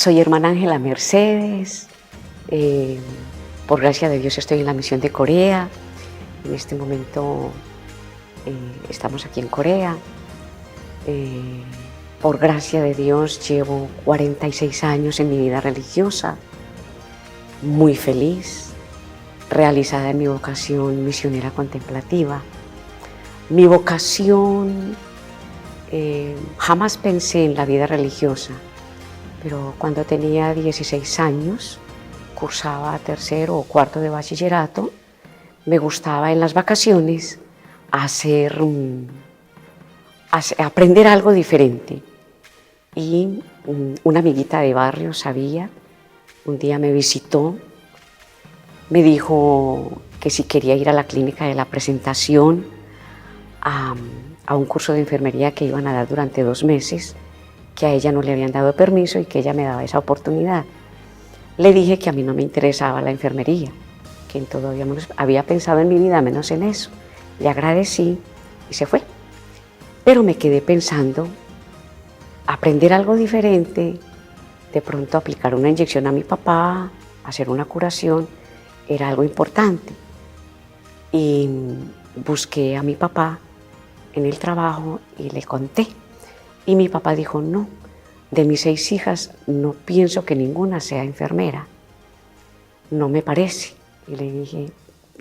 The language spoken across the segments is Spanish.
Soy hermana Ángela Mercedes, por gracia de Dios estoy en la misión de Corea, en este momento estamos aquí en Corea, por gracia de Dios llevo 46 años en mi vida religiosa, muy feliz, realizada en mi vocación misionera contemplativa. Mi vocación, jamás pensé en la vida religiosa, pero cuando tenía 16 años, cursaba tercero o cuarto de bachillerato, me gustaba en las vacaciones aprender algo diferente. Y una amiguita de barrio sabía, un día me visitó, me dijo que si quería ir a la clínica de la Presentación a un curso de enfermería que iban a dar durante 2 meses, que a ella no le habían dado permiso y que ella me daba esa oportunidad. Le dije que a mí no me interesaba la enfermería, que en todo había pensado en mi vida menos en eso. Le agradecí y se fue. Pero me quedé pensando, aprender algo diferente, de pronto aplicar una inyección a mi papá, hacer una curación, era algo importante. Y busqué a mi papá en el trabajo y le conté. Y mi papá dijo, no, de mis 6 hijas no pienso que ninguna sea enfermera, no me parece. Y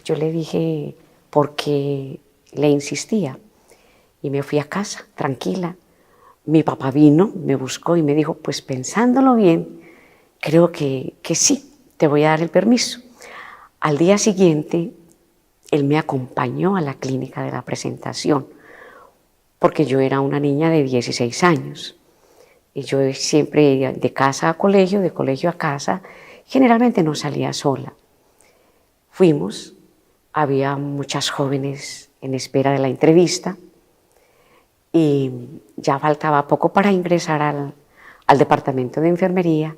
yo le dije por qué le insistía. Y me fui a casa, tranquila. Mi papá vino, me buscó y me dijo, pues pensándolo bien, creo que sí, te voy a dar el permiso. Al día siguiente, él me acompañó a la clínica de la Presentación, porque yo era una niña de 16 años. Y yo siempre de casa a colegio, de colegio a casa, generalmente no salía sola. Fuimos, había muchas jóvenes en espera de la entrevista y ya faltaba poco para ingresar al departamento de enfermería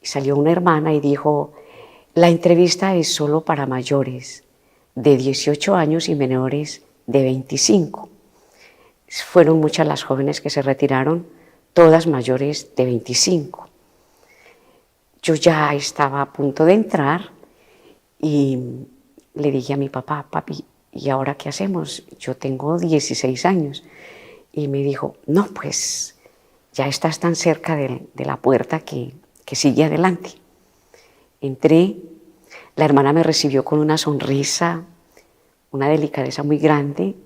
y salió una hermana y dijo, la entrevista es solo para mayores de 18 años y menores de 25. Fueron muchas las jóvenes que se retiraron, todas mayores de 25. Yo ya estaba a punto de entrar y le dije a mi papá, papi, ¿y ahora qué hacemos? Yo tengo 16 años. Y me dijo, no, pues ya estás tan cerca de la puerta que sigue adelante. Entré, la hermana me recibió con una sonrisa, una delicadeza muy grande,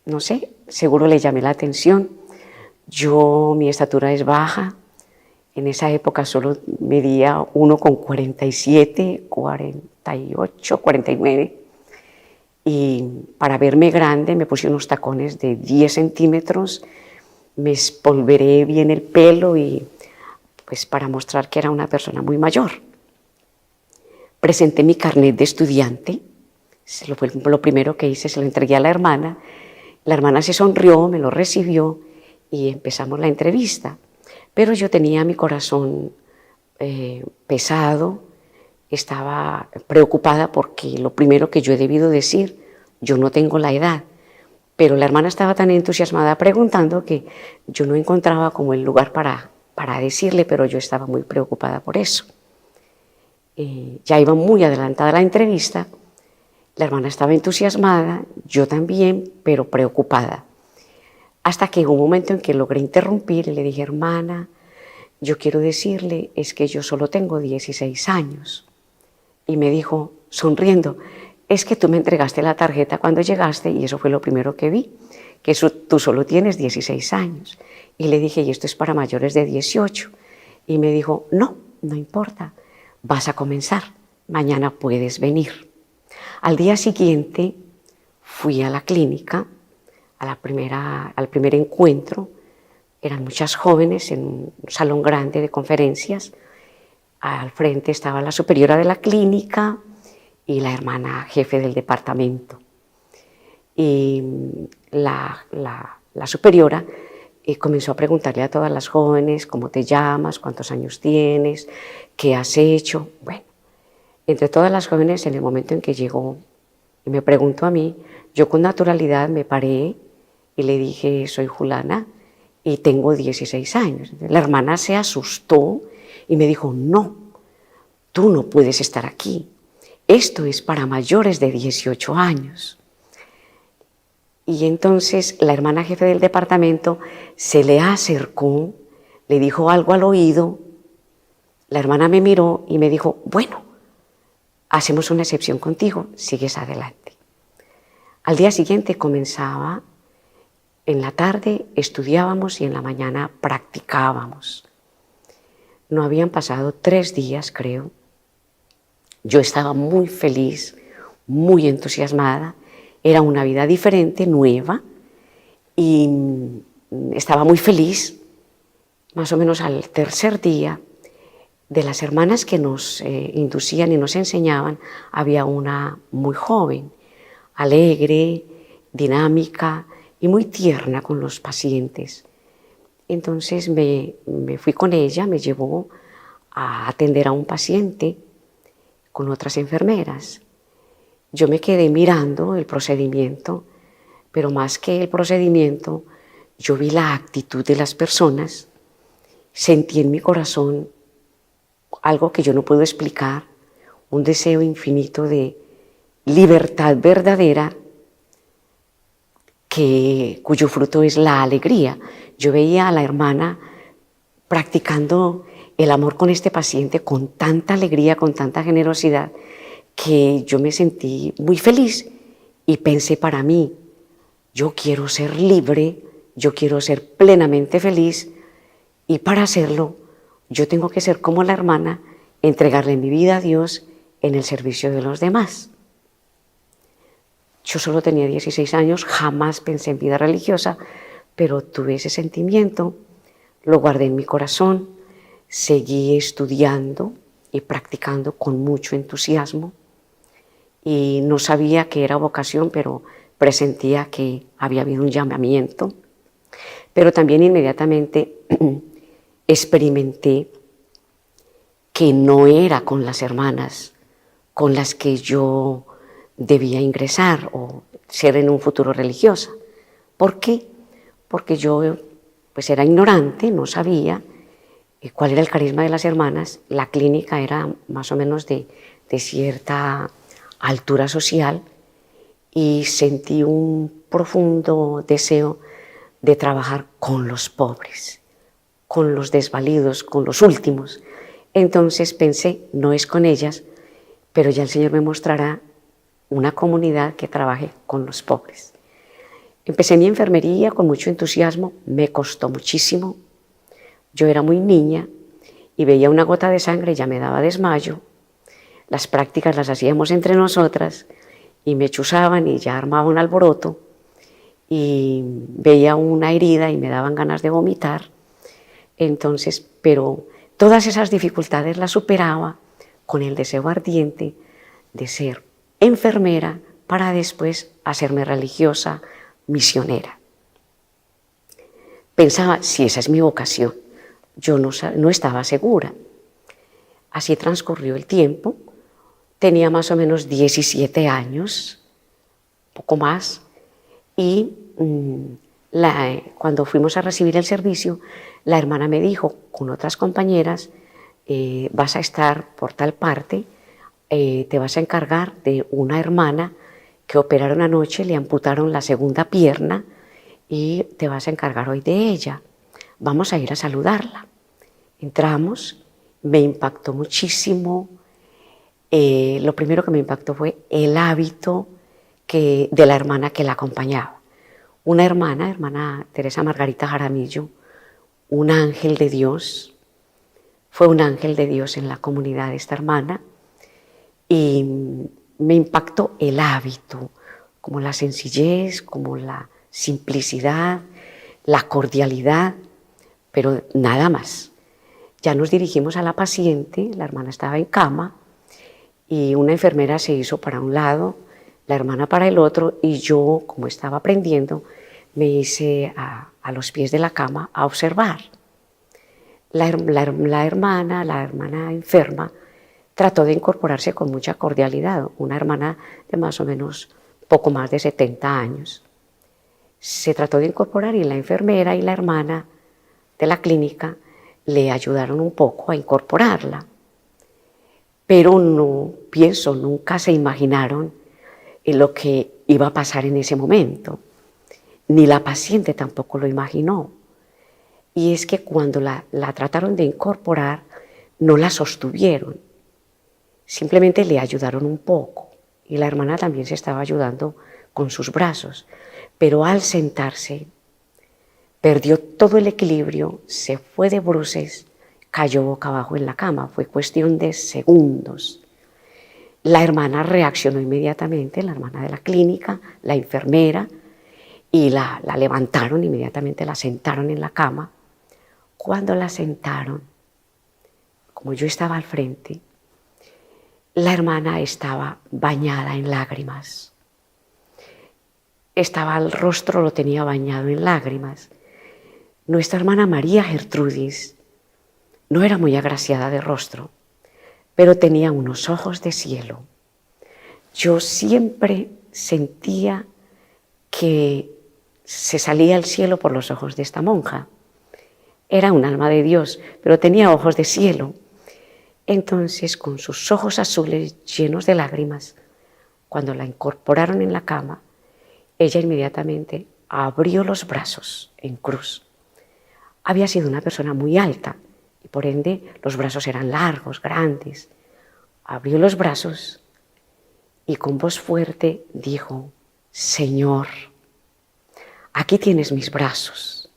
no sé, seguro le llamé la atención. Mi estatura es baja, en esa época solo medía 1,47, 48, 49. Y para verme grande me puse unos tacones de 10 centímetros, me espolveré bien el pelo y pues para mostrar que era una persona muy mayor. Presenté mi carnet de estudiante, fue lo primero que hice, se lo entregué a la hermana se sonrió, me lo recibió y empezamos la entrevista. Pero yo tenía mi corazón pesado, estaba preocupada porque lo primero que yo he debido decir, yo no tengo la edad, pero la hermana estaba tan entusiasmada preguntando que yo no encontraba como el lugar para decirle, pero yo estaba muy preocupada por eso. Ya iba muy adelantada la entrevista, la hermana estaba entusiasmada, yo también, pero preocupada. Hasta que hubo un momento en que logré interrumpir y le dije, hermana, yo quiero decirle, es que yo solo tengo 16 años. Y me dijo, sonriendo, es que tú me entregaste la tarjeta cuando llegaste y eso fue lo primero que vi, que tú solo tienes 16 años. Y le dije, y esto es para mayores de 18. Y me dijo, no, no importa, vas a comenzar, mañana puedes venir. Al día siguiente fui a la clínica, al primer encuentro, eran muchas jóvenes en un salón grande de conferencias. Al frente estaba la superiora de la clínica y la hermana jefe del departamento. Y la superiora comenzó a preguntarle a todas las jóvenes cómo te llamas, cuántos años tienes, qué has hecho. Bueno, entre todas las jóvenes, en el momento en que llegó y me preguntó a mí, yo con naturalidad me paré y le dije, soy Julana y tengo 16 años. La hermana se asustó y me dijo, no, tú no puedes estar aquí. Esto es para mayores de 18 años. Y entonces la hermana jefe del departamento se le acercó, le dijo algo al oído, la hermana me miró y me dijo, bueno, hacemos una excepción contigo, sigues adelante. Al día siguiente comenzaba, en la tarde estudiábamos y en la mañana practicábamos. No habían pasado 3 días, creo. Yo estaba muy feliz, muy entusiasmada. Era una vida diferente, nueva, y estaba muy feliz. Más o menos al 3er día, de las hermanas que nos inducían y nos enseñaban, había una muy joven, alegre, dinámica y muy tierna con los pacientes. Entonces me fui con ella, me llevó a atender a un paciente con otras enfermeras. Yo me quedé mirando el procedimiento, pero más que el procedimiento, yo vi la actitud de las personas, sentí en mi corazón algo que yo no puedo explicar, un deseo infinito de libertad verdadera, cuyo fruto es la alegría. Yo veía a la hermana practicando el amor con este paciente con tanta alegría, con tanta generosidad, que yo me sentí muy feliz y pensé para mí, yo quiero ser libre, yo quiero ser plenamente feliz y para hacerlo yo tengo que ser como la hermana, entregarle mi vida a Dios en el servicio de los demás. Yo solo tenía 16 años, jamás pensé en vida religiosa, pero tuve ese sentimiento, lo guardé en mi corazón, seguí estudiando y practicando con mucho entusiasmo y no sabía que era vocación, pero presentía que había habido un llamamiento. Pero también inmediatamente experimenté que no era con las hermanas con las que yo debía ingresar o ser en un futuro religiosa. ¿Por qué? Porque yo pues era ignorante, no sabía cuál era el carisma de las hermanas. La clínica era más o menos de cierta altura social y sentí un profundo deseo de trabajar con los pobres, con los desvalidos, con los últimos. Entonces pensé, no es con ellas, pero ya el Señor me mostrará una comunidad que trabaje con los pobres. Empecé mi enfermería con mucho entusiasmo, me costó muchísimo. Yo era muy niña y veía una gota de sangre y ya me daba desmayo. Las prácticas las hacíamos entre nosotras y me chuzaban y ya armaba un alboroto y veía una herida y me daban ganas de vomitar. Entonces, pero todas esas dificultades las superaba con el deseo ardiente de ser enfermera para después hacerme religiosa, misionera. Pensaba, si esa es mi vocación, yo no estaba segura. Así transcurrió el tiempo, tenía más o menos 17 años, poco más, y cuando fuimos a recibir el servicio, la hermana me dijo, con otras compañeras, vas a estar por tal parte, te vas a encargar de una hermana que operaron anoche, le amputaron la segunda pierna y te vas a encargar hoy de ella. Vamos a ir a saludarla. Entramos, me impactó muchísimo. Lo primero que me impactó fue el hábito de la hermana que la acompañaba. Una hermana Teresa Margarita Jaramillo, un ángel de Dios, fue un ángel de Dios en la comunidad de esta hermana y me impactó el hábito, como la sencillez, como la simplicidad, la cordialidad, pero nada más. Ya nos dirigimos a la paciente, la hermana estaba en cama y una enfermera se hizo para un lado, la hermana para el otro y yo, como estaba aprendiendo, me hice a los pies de la cama a observar. La hermana enferma trató de incorporarse con mucha cordialidad, una hermana de más o menos poco más de 70 años. Se trató de incorporar y la enfermera y la hermana de la clínica le ayudaron un poco a incorporarla, pero no pienso, nunca se imaginaron en lo que iba a pasar en ese momento, ni la paciente tampoco lo imaginó. Y es que cuando la trataron de incorporar, no la sostuvieron, simplemente le ayudaron un poco, y la hermana también se estaba ayudando con sus brazos, pero al sentarse perdió todo el equilibrio, se fue de bruces, cayó boca abajo en la cama, fue cuestión de segundos. La hermana reaccionó inmediatamente, la hermana de la clínica, la enfermera, y la levantaron inmediatamente, la sentaron en la cama. Cuando la sentaron, como yo estaba al frente, la hermana estaba bañada en lágrimas. El rostro lo tenía bañado en lágrimas. Nuestra hermana María Gertrudis no era muy agraciada de rostro, pero tenía unos ojos de cielo. Yo siempre sentía que se salía el cielo por los ojos de esta monja. Era un alma de Dios, pero tenía ojos de cielo. Entonces, con sus ojos azules llenos de lágrimas, cuando la incorporaron en la cama, ella inmediatamente abrió los brazos en cruz. Había sido una persona muy alta y por ende los brazos eran largos, grandes. Abrió los brazos y con voz fuerte dijo: Señor, aquí tienes mis brazos.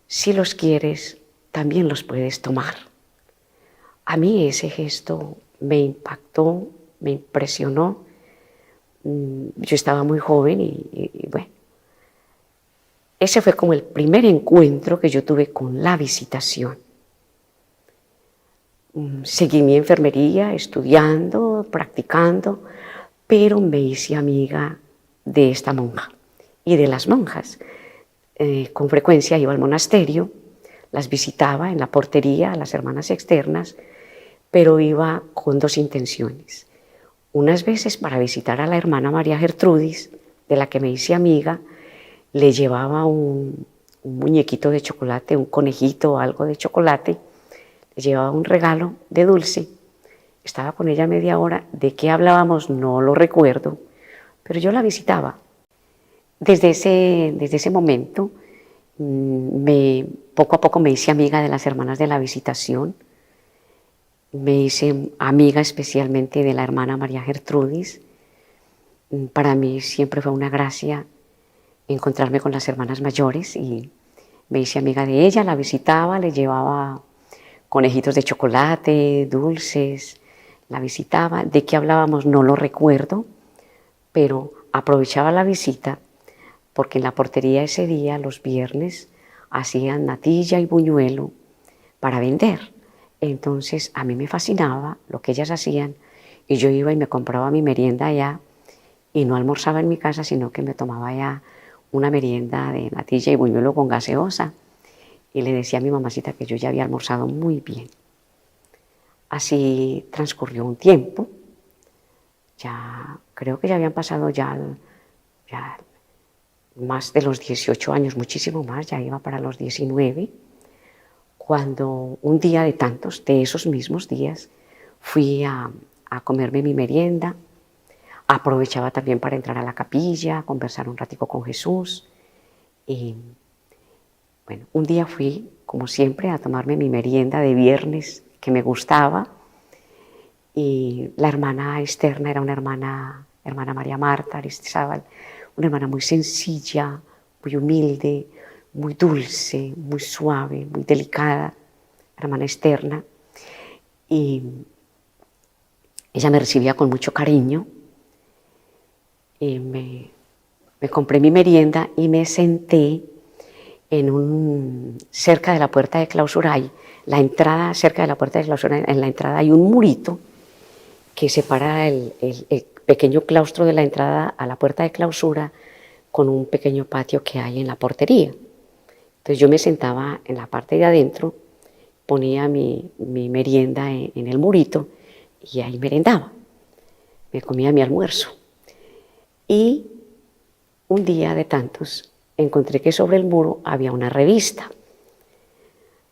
Si los quieres, también los puedes tomar. A mí ese gesto me impactó, me impresionó. Yo estaba muy joven y bueno, ese fue como el primer encuentro que yo tuve con la visitación. Seguí mi enfermería, estudiando, practicando, pero me hice amiga de esta monja y de las monjas. Con frecuencia iba al monasterio, las visitaba en la portería, a las hermanas externas, pero iba con dos intenciones. Unas veces para visitar a la hermana María Gertrudis, de la que me hice amiga, le llevaba un muñequito de chocolate, un conejito o algo de chocolate, le llevaba un regalo de dulce. Estaba con ella media hora, de qué hablábamos no lo recuerdo, pero yo la visitaba. Desde ese momento, poco a poco me hice amiga de las hermanas de la visitación, me hice amiga especialmente de la hermana María Gertrudis. Para mí siempre fue una gracia encontrarme con las hermanas mayores y me hice amiga de ella, la visitaba, le llevaba conejitos de chocolate, dulces, la visitaba. De qué hablábamos no lo recuerdo, pero aprovechaba la visita porque en la portería ese día, los viernes, hacían natilla y buñuelo para vender. Entonces a mí me fascinaba lo que ellas hacían y yo iba y me compraba mi merienda allá y no almorzaba en mi casa, sino que me tomaba ya una merienda de natilla y buñuelo con gaseosa y le decía a mi mamacita que yo ya había almorzado muy bien. Así transcurrió un tiempo, ya creo que ya habían pasado ya más de los 18 años, muchísimo más, ya iba para los 19, cuando un día de tantos, de esos mismos días, fui a comerme mi merienda. Aprovechaba también para entrar a la capilla, conversar un ratico con Jesús. Y bueno, un día fui, como siempre, a tomarme mi merienda de viernes que me gustaba. Y la hermana externa era una hermana María Marta Aristizábal, una hermana muy sencilla, muy humilde, muy dulce, muy suave, muy delicada, hermana externa. Y ella me recibía con mucho cariño. Y me compré mi merienda y me senté cerca de la puerta de clausura. Cerca de la puerta de clausura, en la entrada hay un murito que separa el pequeño claustro de la entrada a la puerta de clausura con un pequeño patio que hay en la portería. Entonces yo me sentaba en la parte de adentro, ponía mi merienda en el murito y ahí merendaba, me comía mi almuerzo. Y un día de tantos encontré que sobre el muro había una revista.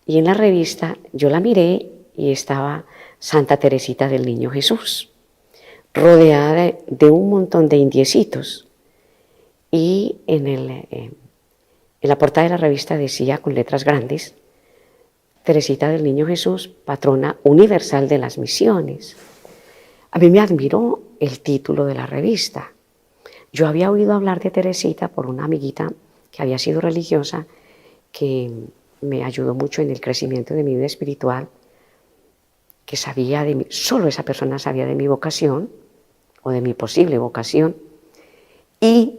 Y en la revista yo la miré y estaba Santa Teresita del Niño Jesús, rodeada de un montón de indiecitos. Y en la portada de la revista decía con letras grandes, Teresita del Niño Jesús, patrona universal de las misiones. A mí me admiró el título de la revista. Yo había oído hablar de Teresita por una amiguita que había sido religiosa, que me ayudó mucho en el crecimiento de mi vida espiritual, que sabía de mí, solo esa persona sabía de mi vocación o de mi posible vocación. Y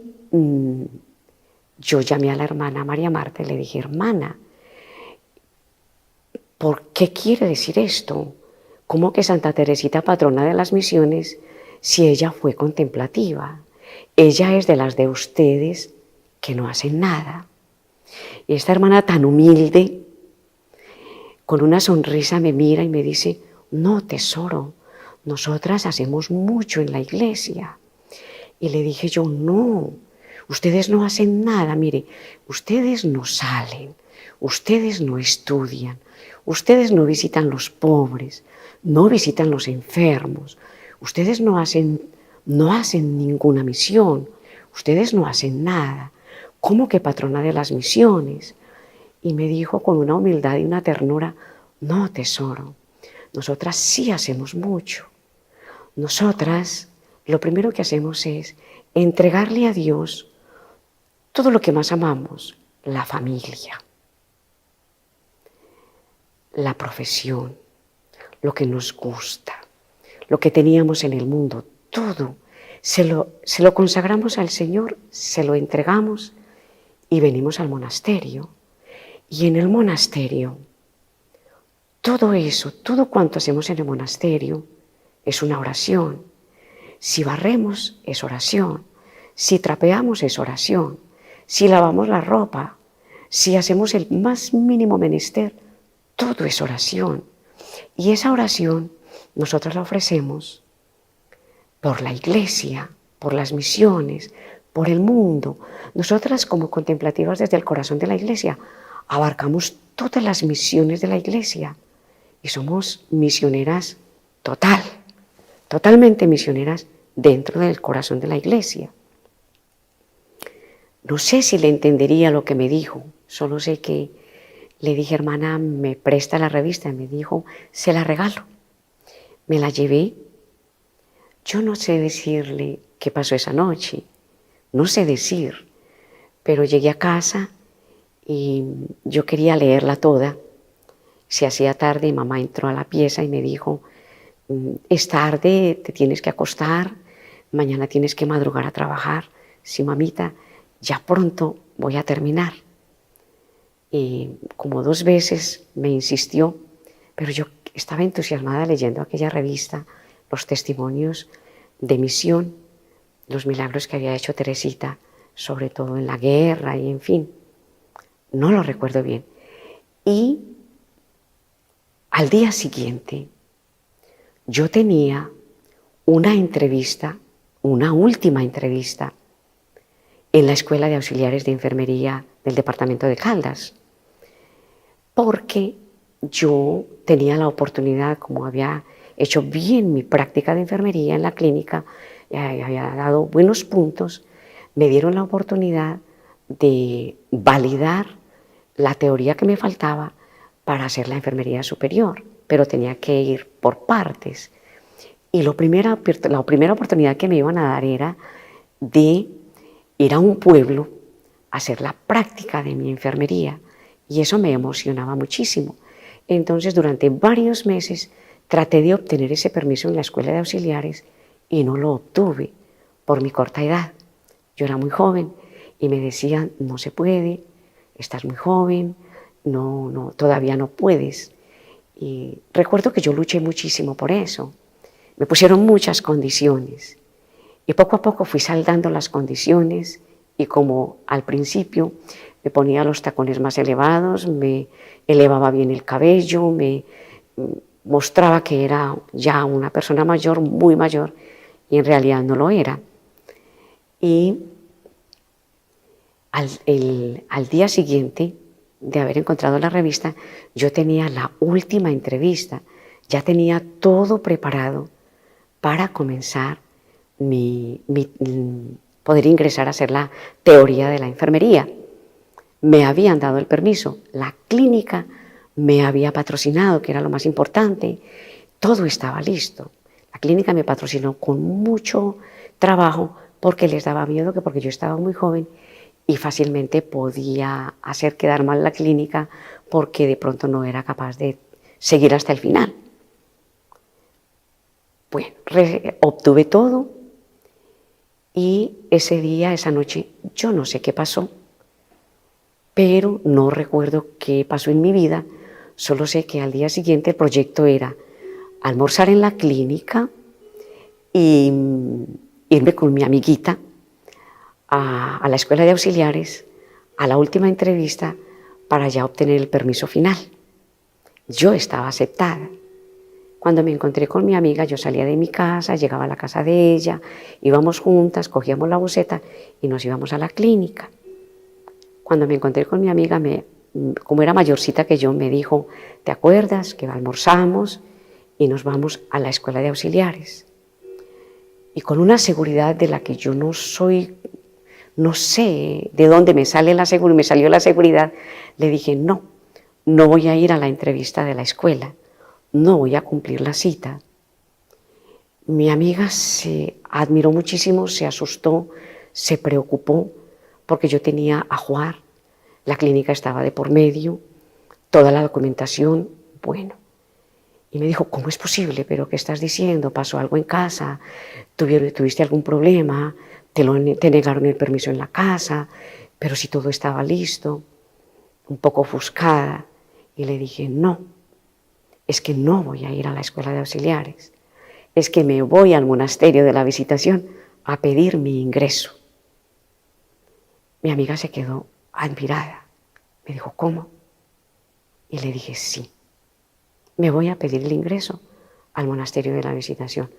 yo llamé a la hermana María Marta y le dije, hermana, ¿por qué quiere decir esto? ¿Cómo que Santa Teresita, patrona de las misiones, si ella fue contemplativa? Ella es de las de ustedes que no hacen nada. Y esta hermana tan humilde, con una sonrisa me mira y me dice, no, tesoro, nosotras hacemos mucho en la iglesia. Y le dije yo, no, ustedes no hacen nada, mire, ustedes no salen, ustedes no estudian, ustedes no visitan los pobres, no visitan los enfermos, ustedes no hacen ninguna misión, ustedes no hacen nada. ¿Cómo que patrona de las misiones? Y me dijo con una humildad y una ternura, no, tesoro, nosotras sí hacemos mucho. Nosotras lo primero que hacemos es entregarle a Dios todo lo que más amamos, la familia, la profesión, lo que nos gusta, lo que teníamos en el mundo, todo. Se lo consagramos al Señor, se lo entregamos y venimos al monasterio. Y en el monasterio, todo eso, todo cuanto hacemos en el monasterio es una oración. Si barremos es oración, si trapeamos es oración, si lavamos la ropa, si hacemos el más mínimo menester, todo es oración. Y esa oración nosotros la ofrecemos por la iglesia, por las misiones, por el mundo. Nosotras como contemplativas desde el corazón de la iglesia abarcamos todas las misiones de la iglesia y somos misioneras totalmente misioneras dentro del corazón de la iglesia. No sé si le entendería lo que me dijo, solo sé que le dije, hermana, me presta la revista, y me dijo, se la regalo. Me la llevé. Yo no sé decirle qué pasó esa noche, no sé decir, pero llegué a casa y yo quería leerla toda. Se hacía tarde y mamá entró a la pieza y me dijo, es tarde, te tienes que acostar, mañana tienes que madrugar a trabajar. Sí, mamita, ya pronto voy a terminar. Y como 2 veces me insistió, pero yo estaba entusiasmada leyendo aquella revista, los testimonios de misión, los milagros que había hecho Teresita, sobre todo en la guerra y en fin, no lo recuerdo bien. Y al día siguiente yo tenía una entrevista, una última entrevista, en la Escuela de Auxiliares de Enfermería del departamento de Caldas, porque yo tenía la oportunidad, como había hecho bien mi práctica de enfermería en la clínica, había dado buenos puntos, me dieron la oportunidad de validar la teoría que me faltaba para hacer la enfermería superior, pero tenía que ir por partes. Y la primera oportunidad que me iban a dar era de ir a un pueblo a hacer la práctica de mi enfermería, y eso me emocionaba muchísimo. Entonces, durante varios meses traté de obtener ese permiso en la Escuela de Auxiliares y no lo obtuve por mi corta edad. Yo era muy joven y me decían, no se puede, estás muy joven, todavía no puedes. Y recuerdo que yo luché muchísimo por eso. Me pusieron muchas condiciones y poco a poco fui saldando las condiciones, y como al principio me ponía los tacones más elevados, me elevaba bien el cabello, me mostraba que era ya una persona mayor, muy mayor, y en realidad no lo era. Y al día siguiente de haber encontrado la revista, yo tenía la última entrevista, ya tenía todo preparado para comenzar poder ingresar a hacer la teoría de la enfermería. Me habían dado el permiso, la clínica me había patrocinado, que era lo más importante, todo estaba listo. La clínica me patrocinó con mucho trabajo porque les daba miedo, que porque yo estaba muy joven y fácilmente podía hacer quedar mal la clínica porque de pronto no era capaz de seguir hasta el final. Bueno, obtuve todo y ese día, esa noche, yo no sé qué pasó, pero no recuerdo qué pasó en mi vida, solo sé que al día siguiente el proyecto era almorzar en la clínica y irme con mi amiguita a la escuela de auxiliares, a la última entrevista, para ya obtener el permiso final. Yo estaba aceptada. Cuando me encontré con mi amiga, yo salía de mi casa, llegaba a la casa de ella, íbamos juntas, cogíamos la buseta y nos íbamos a la clínica. Cuando me encontré con mi amiga, como era mayorcita que yo, me dijo, ¿te acuerdas que almorzamos y nos vamos a la escuela de auxiliares? Y con una seguridad de la que yo no sé de dónde me salió la seguridad, le dije, no voy a ir a la entrevista de la escuela, no voy a cumplir la cita. Mi amiga se admiró muchísimo, se asustó, se preocupó, porque yo tenía ajuar, la clínica estaba de por medio, toda la documentación, bueno. Y me dijo, ¿cómo es posible? ¿Pero qué estás diciendo? ¿Pasó algo en casa? ¿Tuviste algún problema? ¿Te negaron el permiso en la casa? Pero si todo estaba listo, un poco ofuscada. Y le dije, no, es que no voy a ir a la escuela de auxiliares, es que me voy al monasterio de la Visitación a pedir mi ingreso. Mi amiga se quedó admirada. Me dijo, ¿cómo? Y le dije, sí, me voy a pedir el ingreso al monasterio de la Visitación.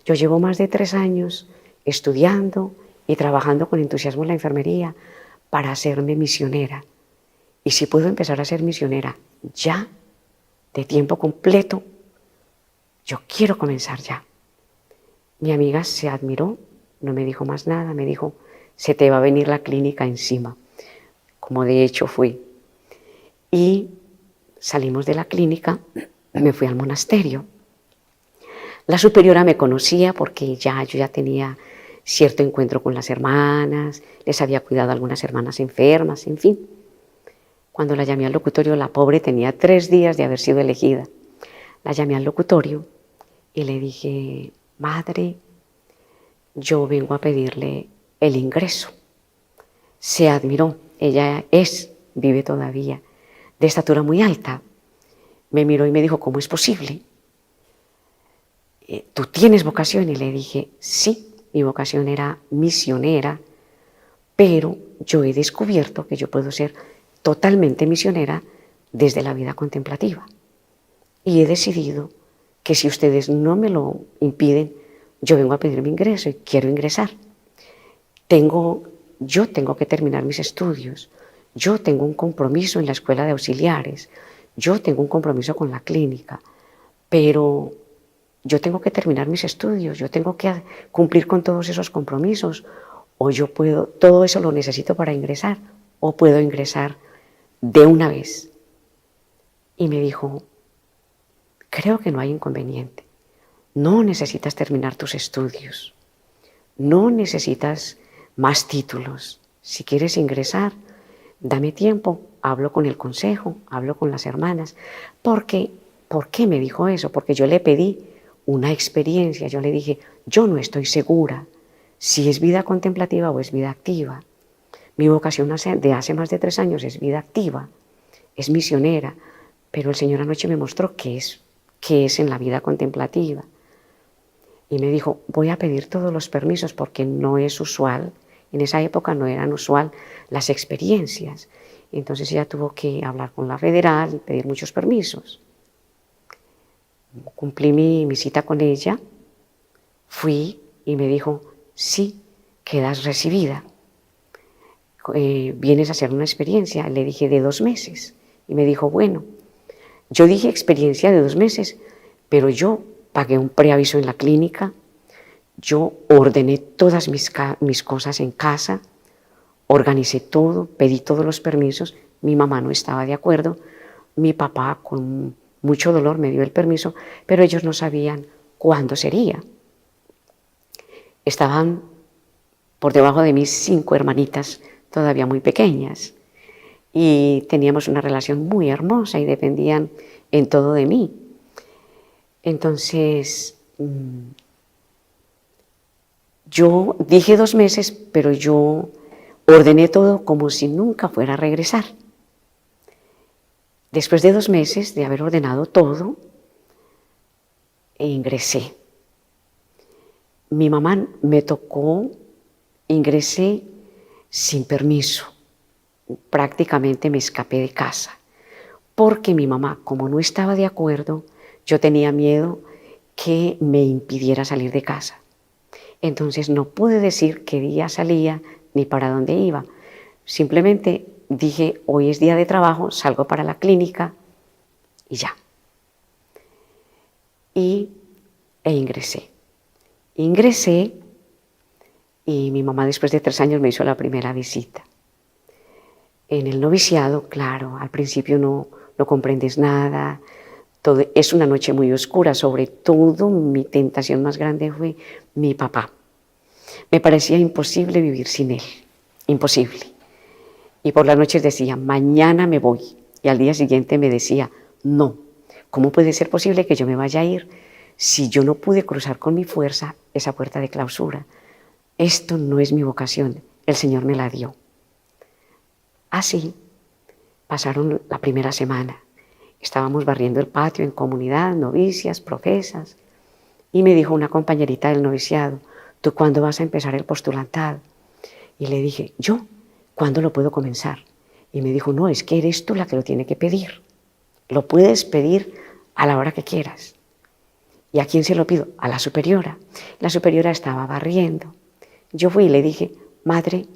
Yo llevo más de 3 años estudiando y trabajando con entusiasmo en la enfermería para hacerme misionera. Y si puedo empezar a ser misionera ya, de tiempo completo, yo quiero comenzar ya. Mi amiga se admiró, no me dijo más nada, me dijo, se te va a venir la clínica encima, como de hecho fui. Y salimos de la clínica, me fui al monasterio. La superiora me conocía porque yo ya tenía cierto encuentro con las hermanas, les había cuidado a algunas hermanas enfermas, en fin. Cuando la llamé al locutorio, la pobre tenía 3 días de haber sido elegida. La llamé al locutorio y le dije, madre, yo vengo a pedirle el ingreso. Se admiró, ella vive todavía, de estatura muy alta. Me miró y me dijo, ¿cómo es posible? ¿Tú tienes vocación? Y le dije, sí, mi vocación era misionera, pero yo he descubierto que yo puedo ser totalmente misionera desde la vida contemplativa. Y he decidido que si ustedes no me lo impiden, yo vengo a pedir mi ingreso y quiero ingresar. Yo tengo que terminar mis estudios, yo tengo un compromiso en la escuela de auxiliares, yo tengo un compromiso con la clínica, pero yo tengo que terminar mis estudios, yo tengo que cumplir con todos esos compromisos, o yo puedo, todo eso lo necesito para ingresar, o puedo ingresar de una vez. Y me dijo, creo que no hay inconveniente, no necesitas terminar tus estudios, no necesitas más títulos. Si quieres ingresar, dame tiempo, hablo con el consejo, hablo con las hermanas. ¿Por qué me dijo eso? Porque yo le pedí una experiencia, yo le dije, yo no estoy segura si es vida contemplativa o es vida activa. Mi vocación de hace más de 3 años es vida activa, es misionera, pero el Señor anoche me mostró qué es en la vida contemplativa. Y me dijo, voy a pedir todos los permisos porque no es usual, en esa época no eran usual las experiencias. Entonces ella tuvo que hablar con la federal y pedir muchos permisos. Cumplí mi cita con ella, fui y me dijo, sí, quedas recibida. ¿vienes a hacer una experiencia? Le dije, de 2 meses. Y me dijo, bueno, yo dije experiencia de 2 meses, pero yo pagué un preaviso en la clínica, yo ordené todas mis cosas en casa, organicé todo, pedí todos los permisos, mi mamá no estaba de acuerdo, mi papá con mucho dolor me dio el permiso, pero ellos no sabían cuándo sería. Estaban por debajo de mis 5 hermanitas, todavía muy pequeñas, y teníamos una relación muy hermosa y dependían en todo de mí. Entonces, yo dije 2 meses, pero yo ordené todo como si nunca fuera a regresar. Después de 2 meses de haber ordenado todo, ingresé. Mi mamá me tocó, ingresé sin permiso. Prácticamente me escapé de casa, porque mi mamá, como no estaba de acuerdo, yo tenía miedo que me impidiera salir de casa. Entonces no pude decir qué día salía ni para dónde iba. Simplemente dije, hoy es día de trabajo, salgo para la clínica y ya. Ingresé. Ingresé y mi mamá después de 3 años me hizo la primera visita. En el noviciado, claro, al principio no comprendes nada, todo, es una noche muy oscura, sobre todo mi tentación más grande fue mi papá. Me parecía imposible vivir sin él, imposible. Y por las noches decía, mañana me voy, y al día siguiente me decía, no, ¿cómo puede ser posible que yo me vaya a ir si yo no pude cruzar con mi fuerza esa puerta de clausura? Esto no es mi vocación, el Señor me la dio. Así pasaron la primera semana. Estábamos barriendo el patio en comunidad, novicias, profesas, y me dijo una compañerita del noviciado, ¿tú cuándo vas a empezar el postulantado? Y le dije, ¿yo? ¿Cuándo lo puedo comenzar? Y me dijo, no, es que eres tú la que lo tiene que pedir. Lo puedes pedir a la hora que quieras. ¿Y a quién se lo pido? A la superiora. La superiora estaba barriendo. Yo fui y le dije, madre,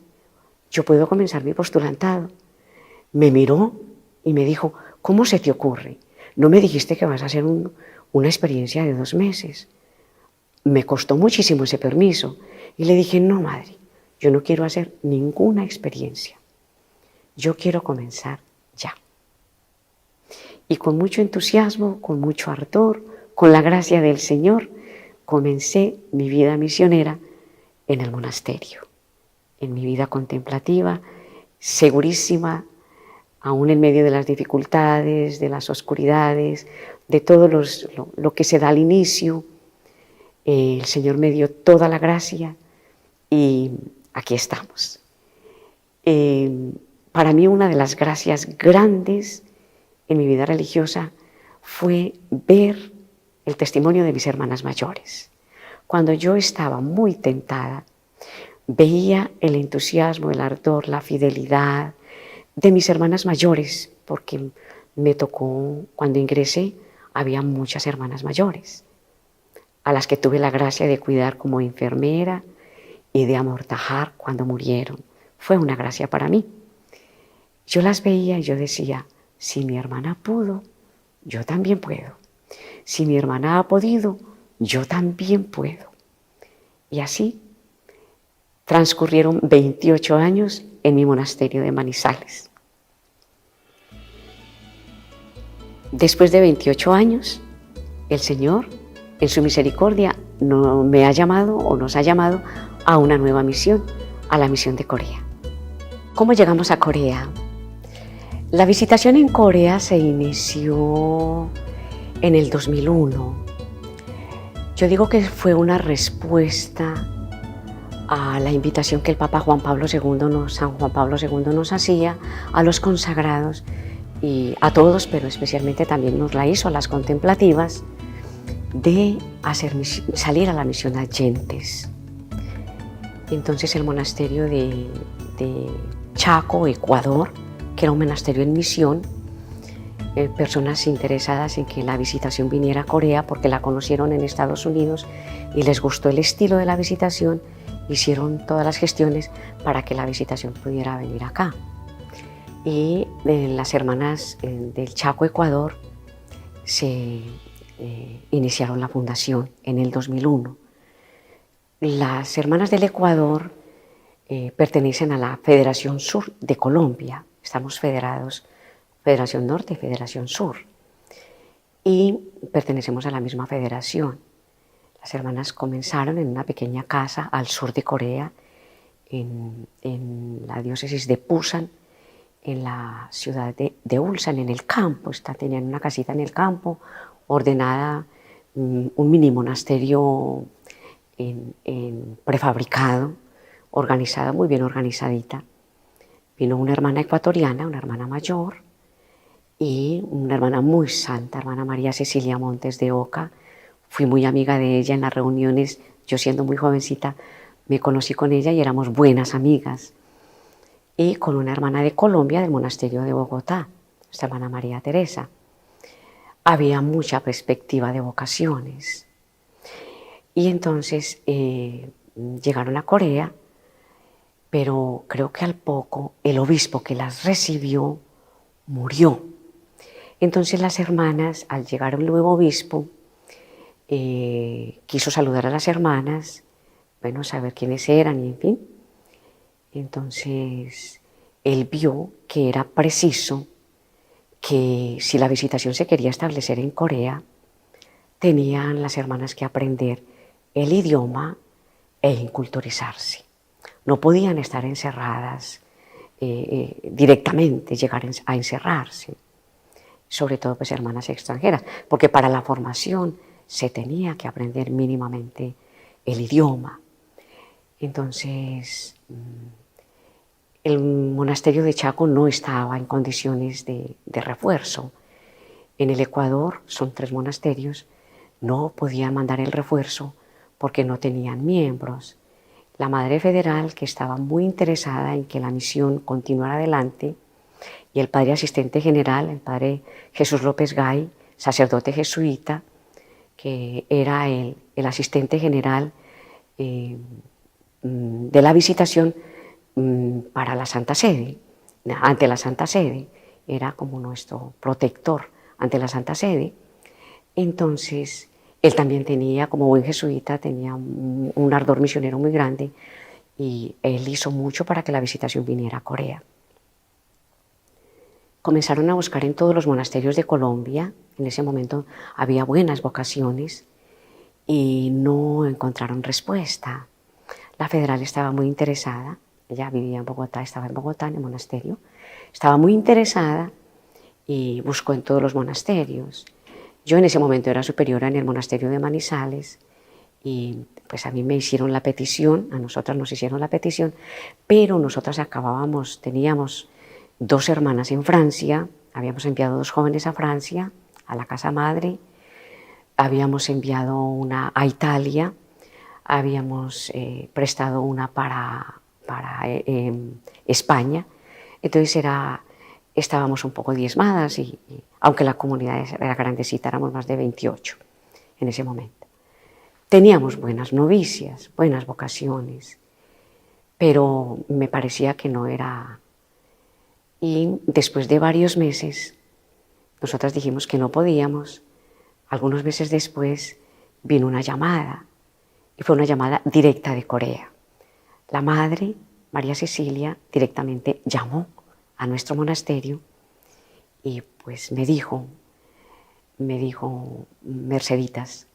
yo puedo comenzar mi postulantado. Me miró y me dijo, ¿cómo se te ocurre? No me dijiste que vas a hacer una experiencia de 2 meses. Me costó muchísimo ese permiso. Y le dije, no, madre, yo no quiero hacer ninguna experiencia. Yo quiero comenzar ya. Y con mucho entusiasmo, con mucho ardor, con la gracia del Señor, comencé mi vida misionera en el monasterio, en mi vida contemplativa, segurísima, aún en medio de las dificultades, de las oscuridades, de todo lo que se da al inicio. El Señor me dio toda la gracia y aquí estamos. Para mí una de las gracias grandes en mi vida religiosa fue ver el testimonio de mis hermanas mayores. Cuando yo estaba muy tentada, veía el entusiasmo, el ardor, la fidelidad de mis hermanas mayores, porque me tocó, cuando ingresé, había muchas hermanas mayores, a las que tuve la gracia de cuidar como enfermera y de amortajar cuando murieron. Fue una gracia para mí. Yo las veía y yo decía, si mi hermana pudo, yo también puedo. Si mi hermana ha podido, yo también puedo. Y así transcurrieron 28 años en mi monasterio de Manizales. Después de 28 años, el Señor, en su misericordia, me ha llamado o nos ha llamado a una nueva misión, a la misión de Corea. ¿Cómo llegamos a Corea? La visitación en Corea se inició en el 2001. Yo digo que fue una respuesta a la invitación que el Papa San Juan Pablo II nos hacía a los consagrados y a todos, pero especialmente también nos la hizo a las contemplativas, de salir a la misión Allentes. Entonces el monasterio de Chaco, Ecuador, que era un monasterio en misión, personas interesadas en que la visitación viniera a Corea porque la conocieron en Estados Unidos y les gustó el estilo de la visitación hicieron todas las gestiones para que la visitación pudiera venir acá. Y las hermanas del Chaco, Ecuador, se iniciaron la fundación en el 2001. Las hermanas del Ecuador pertenecen a la Federación Sur de Colombia. Estamos federados, Federación Norte y Federación Sur. Y pertenecemos a la misma federación. Las hermanas comenzaron en una pequeña casa al sur de Corea, en la diócesis de Pusan, en la ciudad de Ulsan, en el campo. Tenían una casita en el campo, ordenada, un mini monasterio prefabricado, organizada, muy bien organizadita. Vino una hermana ecuatoriana, una hermana mayor, y una hermana muy santa, hermana María Cecilia Montes de Oca. Fui muy amiga de ella en las reuniones. Yo, siendo muy jovencita, me conocí con ella y éramos buenas amigas. Y con una hermana de Colombia, del monasterio de Bogotá, esta hermana María Teresa. Había mucha perspectiva de vocaciones. Y entonces llegaron a Corea, pero creo que al poco el obispo que las recibió murió. Entonces las hermanas, al llegar el nuevo obispo, quiso saludar a las hermanas, bueno, saber quiénes eran y en fin. Entonces él vio que era preciso que si la visitación se quería establecer en Corea, tenían las hermanas que aprender el idioma e inculturizarse. No podían estar encerradas directamente, llegar a encerrarse, sobre todo pues hermanas extranjeras, porque para la formación se tenía que aprender mínimamente el idioma. Entonces, el monasterio de Chaco no estaba en condiciones de refuerzo. En el Ecuador son 3 monasterios, no podían mandar el refuerzo porque no tenían miembros. La Madre Federal, que estaba muy interesada en que la misión continuara adelante, y el padre asistente general, el padre Jesús López Gay, sacerdote jesuita, que era el asistente general de la visitación para la Santa Sede, ante la Santa Sede, era como nuestro protector ante la Santa Sede. Entonces, él también tenía, como buen jesuita, tenía un ardor misionero muy grande y él hizo mucho para que la visitación viniera a Corea. Comenzaron a buscar en todos los monasterios de Colombia. En ese momento había buenas vocaciones y no encontraron respuesta. La federal estaba muy interesada, ella vivía en Bogotá, estaba en Bogotá en el monasterio, estaba muy interesada y buscó en todos los monasterios. Yo en ese momento era superiora en el monasterio de Manizales y pues a mí me hicieron la petición, a nosotras nos hicieron la petición, pero nosotras teníamos 2 hermanas en Francia, habíamos enviado 2 jóvenes a Francia, a la casa madre, habíamos enviado una a Italia, habíamos prestado una para España, entonces estábamos un poco diezmadas y aunque la comunidad era grandecita, éramos más de 28 en ese momento. Teníamos buenas novicias, buenas vocaciones, pero me parecía que no era. Y después de varios meses, nosotras dijimos que no podíamos. Algunos meses después vino una llamada, y fue una llamada directa de Corea. La madre, María Cecilia, directamente llamó a nuestro monasterio y pues me dijo, Merceditas,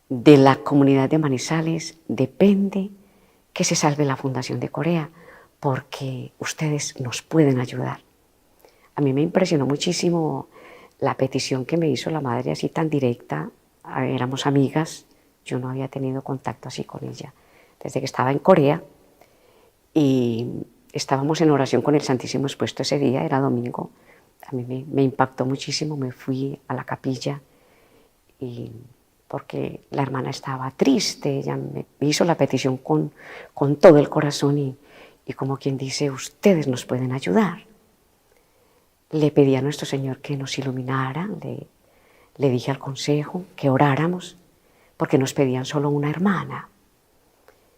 de la comunidad de Manizales depende que se salve la fundación de Corea, porque ustedes nos pueden ayudar. A mí me impresionó muchísimo la petición que me hizo la madre así tan directa. Éramos amigas, yo no había tenido contacto así con ella desde que estaba en Corea y estábamos en oración con el Santísimo expuesto ese día, era domingo. A mí me impactó muchísimo, me fui a la capilla porque la hermana estaba triste, ella me hizo la petición con todo el corazón y como quien dice, ustedes nos pueden ayudar. Le pedí a nuestro Señor que nos iluminara, le dije al consejo que oráramos, porque nos pedían solo una hermana.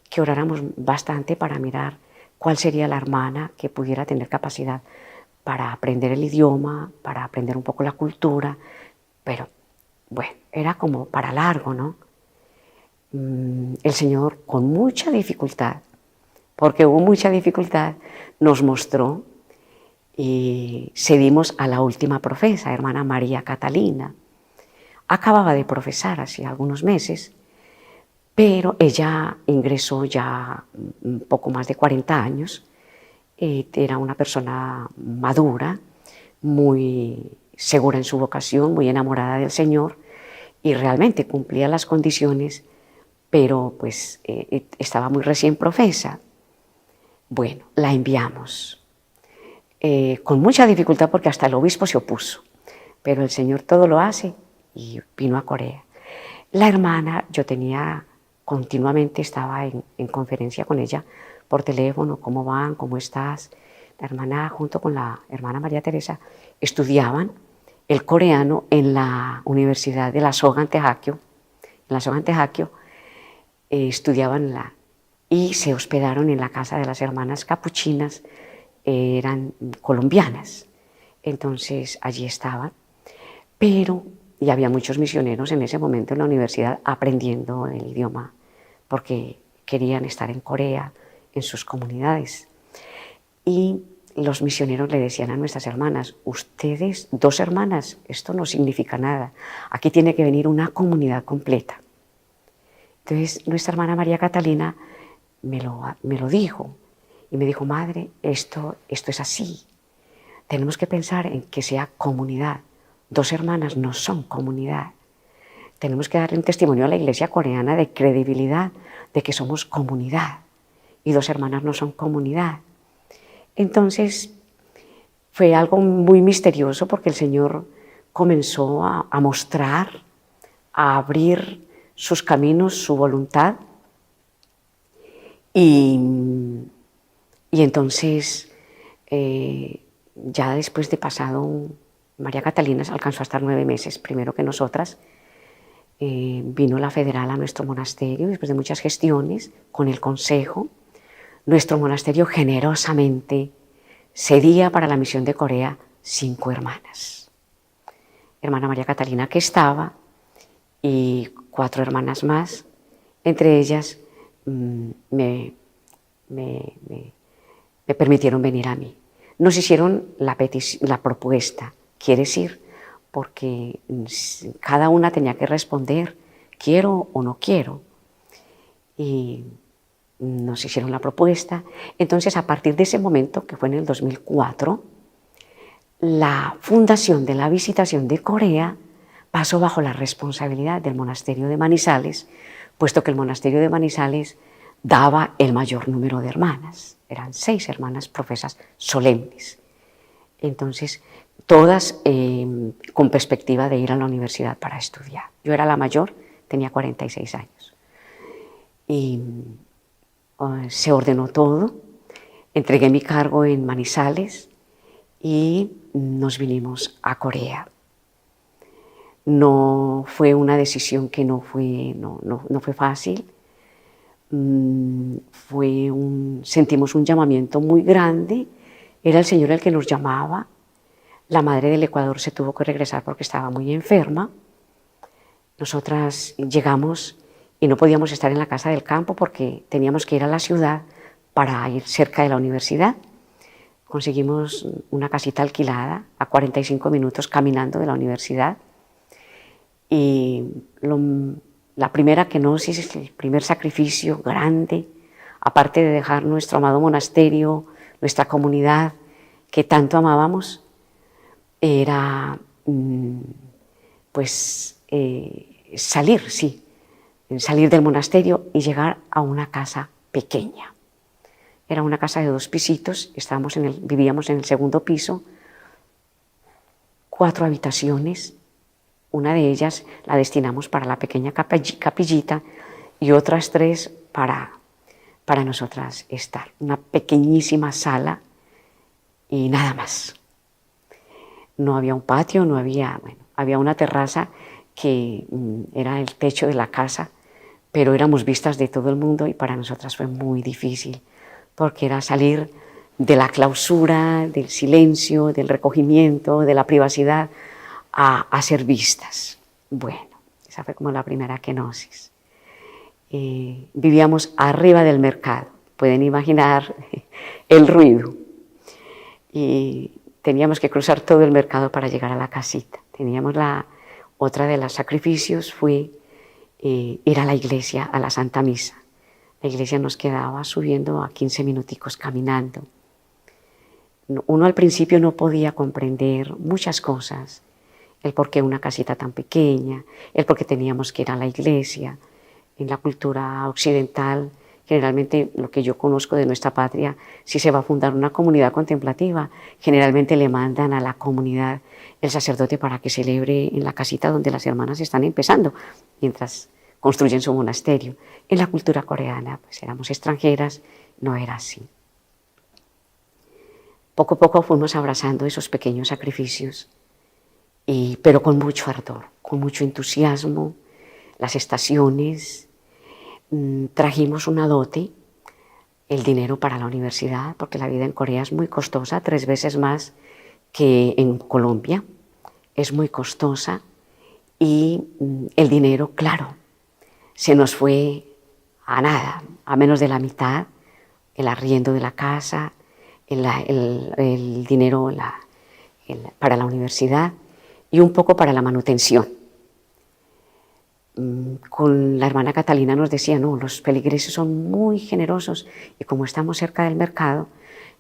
que oráramos bastante para mirar cuál sería la hermana que pudiera tener capacidad para aprender el idioma, para aprender un poco la cultura, pero bueno, era como para largo, ¿no? El Señor, con mucha dificultad, porque hubo mucha dificultad, nos mostró y cedimos a la última profesa, hermana María Catalina. Acababa de profesar hace algunos meses, pero ella ingresó ya un poco más de 40 años, era una persona madura, muy segura en su vocación, muy enamorada del Señor y realmente cumplía las condiciones, pero pues estaba muy recién profesa. Bueno, la enviamos con mucha dificultad porque hasta el obispo se opuso, pero el Señor todo lo hace y vino a Corea. La hermana, yo tenía continuamente, estaba en conferencia con ella por teléfono, ¿cómo van? ¿Cómo estás? La hermana junto con la hermana María Teresa estudiaban el coreano en la Universidad de la Soga Antioquia. En la Soga Antioquia estudiaban y se hospedaron en la casa de las hermanas capuchinas, eran colombianas. Entonces allí estaban, pero y había muchos misioneros en ese momento en la universidad aprendiendo el idioma porque querían estar en Corea, en sus comunidades. Y los misioneros le decían a nuestras hermanas, ustedes, 2 hermanas, esto no significa nada, aquí tiene que venir una comunidad completa. Entonces nuestra hermana María Catalina me lo dijo y me dijo, madre, esto es así, tenemos que pensar en que sea comunidad. 2 hermanas no son comunidad. Tenemos que darle un testimonio a la iglesia coreana de credibilidad, de que somos comunidad, y 2 hermanas no son comunidad. Entonces, fue algo muy misterioso porque el Señor comenzó a mostrar, a abrir sus caminos, su voluntad, y entonces, ya después de pasado, María Catalina alcanzó a estar 9 meses, primero que nosotras. Vino la federal a nuestro monasterio después de muchas gestiones con el consejo. Nuestro monasterio generosamente cedía para la misión de Corea 5 hermanas. Hermana María Catalina que estaba y 4 hermanas más, entre ellas me permitieron venir a mí. Nos hicieron la propuesta, ¿quieres ir? Porque cada una tenía que responder, quiero o no quiero. Y nos hicieron la propuesta. Entonces, a partir de ese momento, que fue en el 2004, la fundación de la Visitación de Corea pasó bajo la responsabilidad del monasterio de Manizales, puesto que el monasterio de Manizales daba el mayor número de hermanas. Eran 6 hermanas profesas solemnes. Entonces, todas con perspectiva de ir a la universidad para estudiar. Yo era la mayor, tenía 46 años. Y se ordenó todo, entregué mi cargo en Manizales y nos vinimos a Corea. No fue una decisión que no fue fácil. Sentimos un llamamiento muy grande. Era el Señor el que nos llamaba. La madre del Ecuador se tuvo que regresar porque estaba muy enferma. Nosotras llegamos y no podíamos estar en la casa del campo porque teníamos que ir a la ciudad para ir cerca de la universidad. Conseguimos una casita alquilada a 45 minutos caminando de la universidad. Y la primera kenosis, el primer sacrificio grande, aparte de dejar nuestro amado monasterio, nuestra comunidad que tanto amábamos, era salir del monasterio y llegar a una casa pequeña. Era una casa de 2 pisitos, vivíamos en el segundo piso, 4 habitaciones. Una de ellas la destinamos para la pequeña capillita y otras 3 para nosotras estar. Una pequeñísima sala y nada más. No había un patio, había una terraza que era el techo de la casa, pero éramos vistas de todo el mundo y para nosotras fue muy difícil, porque era salir de la clausura, del silencio, del recogimiento, de la privacidad, a ser vistas. Bueno, esa fue como la primera kenosis. Vivíamos arriba del mercado, pueden imaginar el ruido. Y teníamos que cruzar todo el mercado para llegar a la casita. Otra de los sacrificios fue ir a la iglesia, a la Santa Misa. La iglesia nos quedaba subiendo a 15 minuticos caminando. Uno al principio no podía comprender muchas cosas, el por qué una casita tan pequeña, el por qué teníamos que ir a la iglesia. En la cultura occidental, generalmente lo que yo conozco de nuestra patria, si se va a fundar una comunidad contemplativa, generalmente le mandan a la comunidad el sacerdote para que celebre en la casita donde las hermanas están empezando, mientras construyen su monasterio. En la cultura coreana, pues éramos extranjeras, no era así. Poco a poco fuimos abrazando esos pequeños sacrificios, pero con mucho ardor, con mucho entusiasmo. Las estaciones, trajimos una dote, el dinero para la universidad, porque la vida en Corea es muy costosa, 3 veces más que en Colombia, es muy costosa, y el dinero, claro, se nos fue a nada, a menos de la mitad, el arriendo de la casa, el dinero para la universidad y un poco para la manutención. Con la hermana Catalina nos decía, no, los feligreses son muy generosos y como estamos cerca del mercado,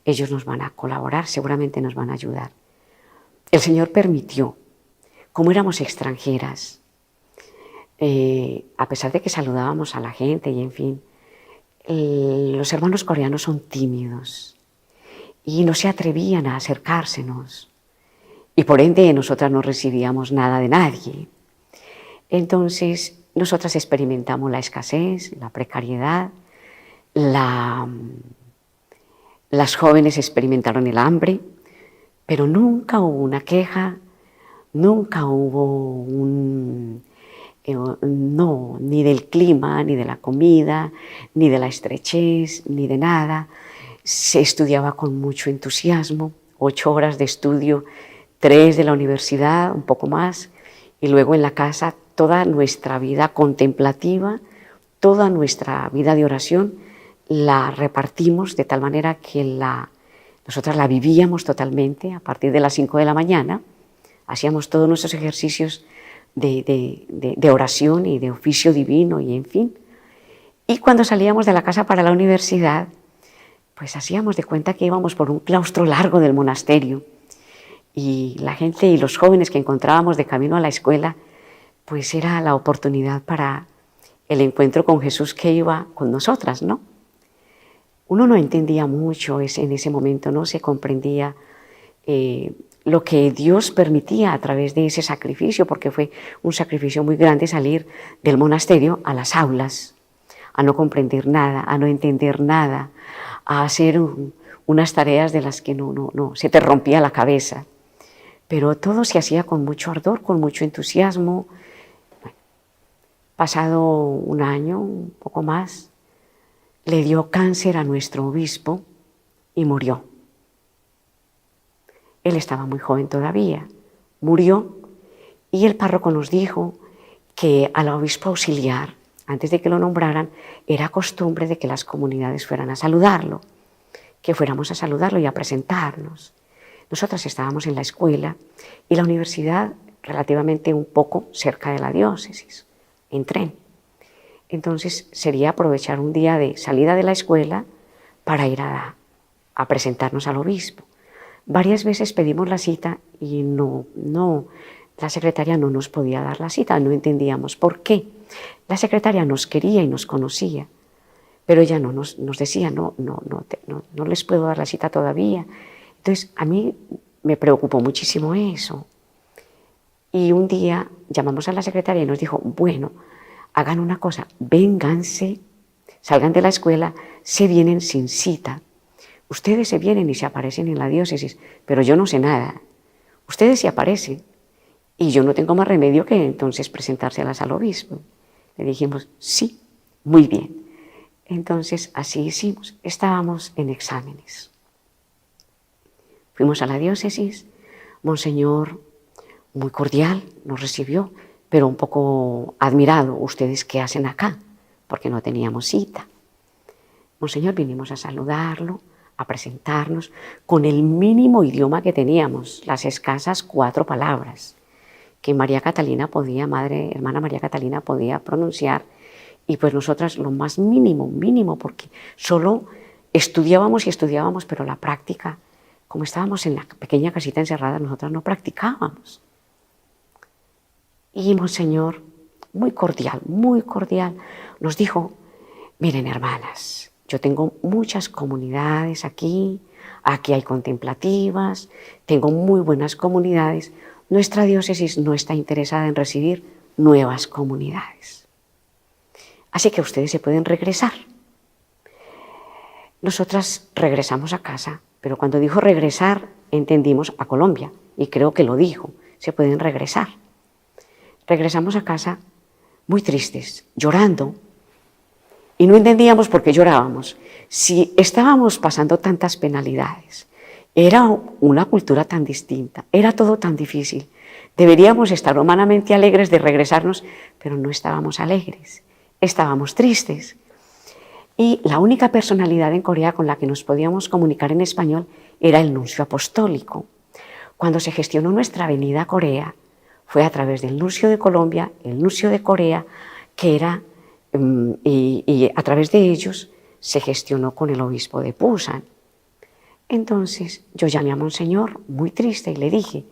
ellos nos van a colaborar, seguramente nos van a ayudar. El Señor permitió, como éramos extranjeras, a pesar de que saludábamos a la gente y en fin, los hermanos coreanos son tímidos y no se atrevían a acercársenos y por ende nosotras no recibíamos nada de nadie. Entonces, nosotras experimentamos la escasez, la precariedad, las jóvenes experimentaron el hambre, pero nunca hubo una queja, nunca hubo no, ni del clima, ni de la comida, ni de la estrechez, ni de nada. Se estudiaba con mucho entusiasmo, 8 horas de estudio, 3 de la universidad, un poco más, y luego en la casa toda nuestra vida contemplativa, toda nuestra vida de oración, la repartimos de tal manera que nosotras la vivíamos totalmente a partir de las 5 de la mañana, hacíamos todos nuestros ejercicios de oración y de oficio divino y en fin. Y cuando salíamos de la casa para la universidad, pues hacíamos de cuenta que íbamos por un claustro largo del monasterio y la gente y los jóvenes que encontrábamos de camino a la escuela, pues era la oportunidad para el encuentro con Jesús que iba con nosotras, ¿no? Uno no entendía mucho en ese momento, no se comprendía lo que Dios permitía a través de ese sacrificio, porque fue un sacrificio muy grande salir del monasterio a las aulas, a no comprender nada, a no entender nada, a hacer unas tareas de las que no, se te rompía la cabeza. Pero todo se hacía con mucho ardor, con mucho entusiasmo. Bueno, pasado un año, un poco más, le dio cáncer a nuestro obispo y murió. Él estaba muy joven todavía, murió y el párroco nos dijo que al obispo auxiliar, antes de que lo nombraran, era costumbre de que las comunidades fueran a saludarlo, que fuéramos a saludarlo y a presentarnos. Nosotras estábamos en la escuela y la universidad relativamente un poco cerca de la diócesis, en tren. Entonces sería aprovechar un día de salida de la escuela para ir a presentarnos al obispo. Varias veces pedimos la cita y la secretaria no nos podía dar la cita, no entendíamos por qué. La secretaria nos quería y nos conocía, pero ella nos decía, no les puedo dar la cita todavía. Entonces a mí me preocupó muchísimo eso. Y un día llamamos a la secretaria y nos dijo, bueno, hagan una cosa, vénganse, salgan de la escuela, se vienen sin cita. Ustedes se vienen y se aparecen en la diócesis, pero yo no sé nada. Ustedes se aparecen y yo no tengo más remedio que entonces presentárselas al obispo. Le dijimos, sí, Muy bien. Entonces, así hicimos. Estábamos en exámenes. Fuimos a la diócesis. Monseñor, muy cordial, nos recibió, pero un poco admirado. ¿Ustedes qué hacen acá? Porque no teníamos cita. Monseñor, vinimos a saludarlo, a presentarnos con el mínimo idioma que teníamos, las escasas 4 palabras que María Catalina podía, hermana María Catalina podía pronunciar, y pues nosotras lo más mínimo, porque solo estudiábamos y estudiábamos, pero la práctica, como estábamos en la pequeña casita encerrada, nosotras no practicábamos. Y Monseñor, muy cordial, nos dijo: miren, hermanas, yo tengo muchas comunidades aquí hay contemplativas, tengo muy buenas comunidades. Nuestra diócesis no está interesada en recibir nuevas comunidades. Así que ustedes se pueden regresar. Nosotras regresamos a casa, pero cuando dijo regresar, entendimos a Colombia, y creo que lo dijo, se pueden regresar. Regresamos a casa muy tristes, llorando, y no entendíamos por qué llorábamos. Si estábamos pasando tantas penalidades, era una cultura tan distinta, era todo tan difícil, deberíamos estar humanamente alegres de regresarnos, pero no estábamos alegres, estábamos tristes. Y la única personalidad en Corea con la que nos podíamos comunicar en español era el nuncio apostólico. Cuando se gestionó nuestra venida a Corea, fue a través del nuncio de Colombia, el nuncio de Corea, que era, y a través de ellos se gestionó con el obispo de Pusan. Entonces yo llamé a Monseñor muy triste y le dije,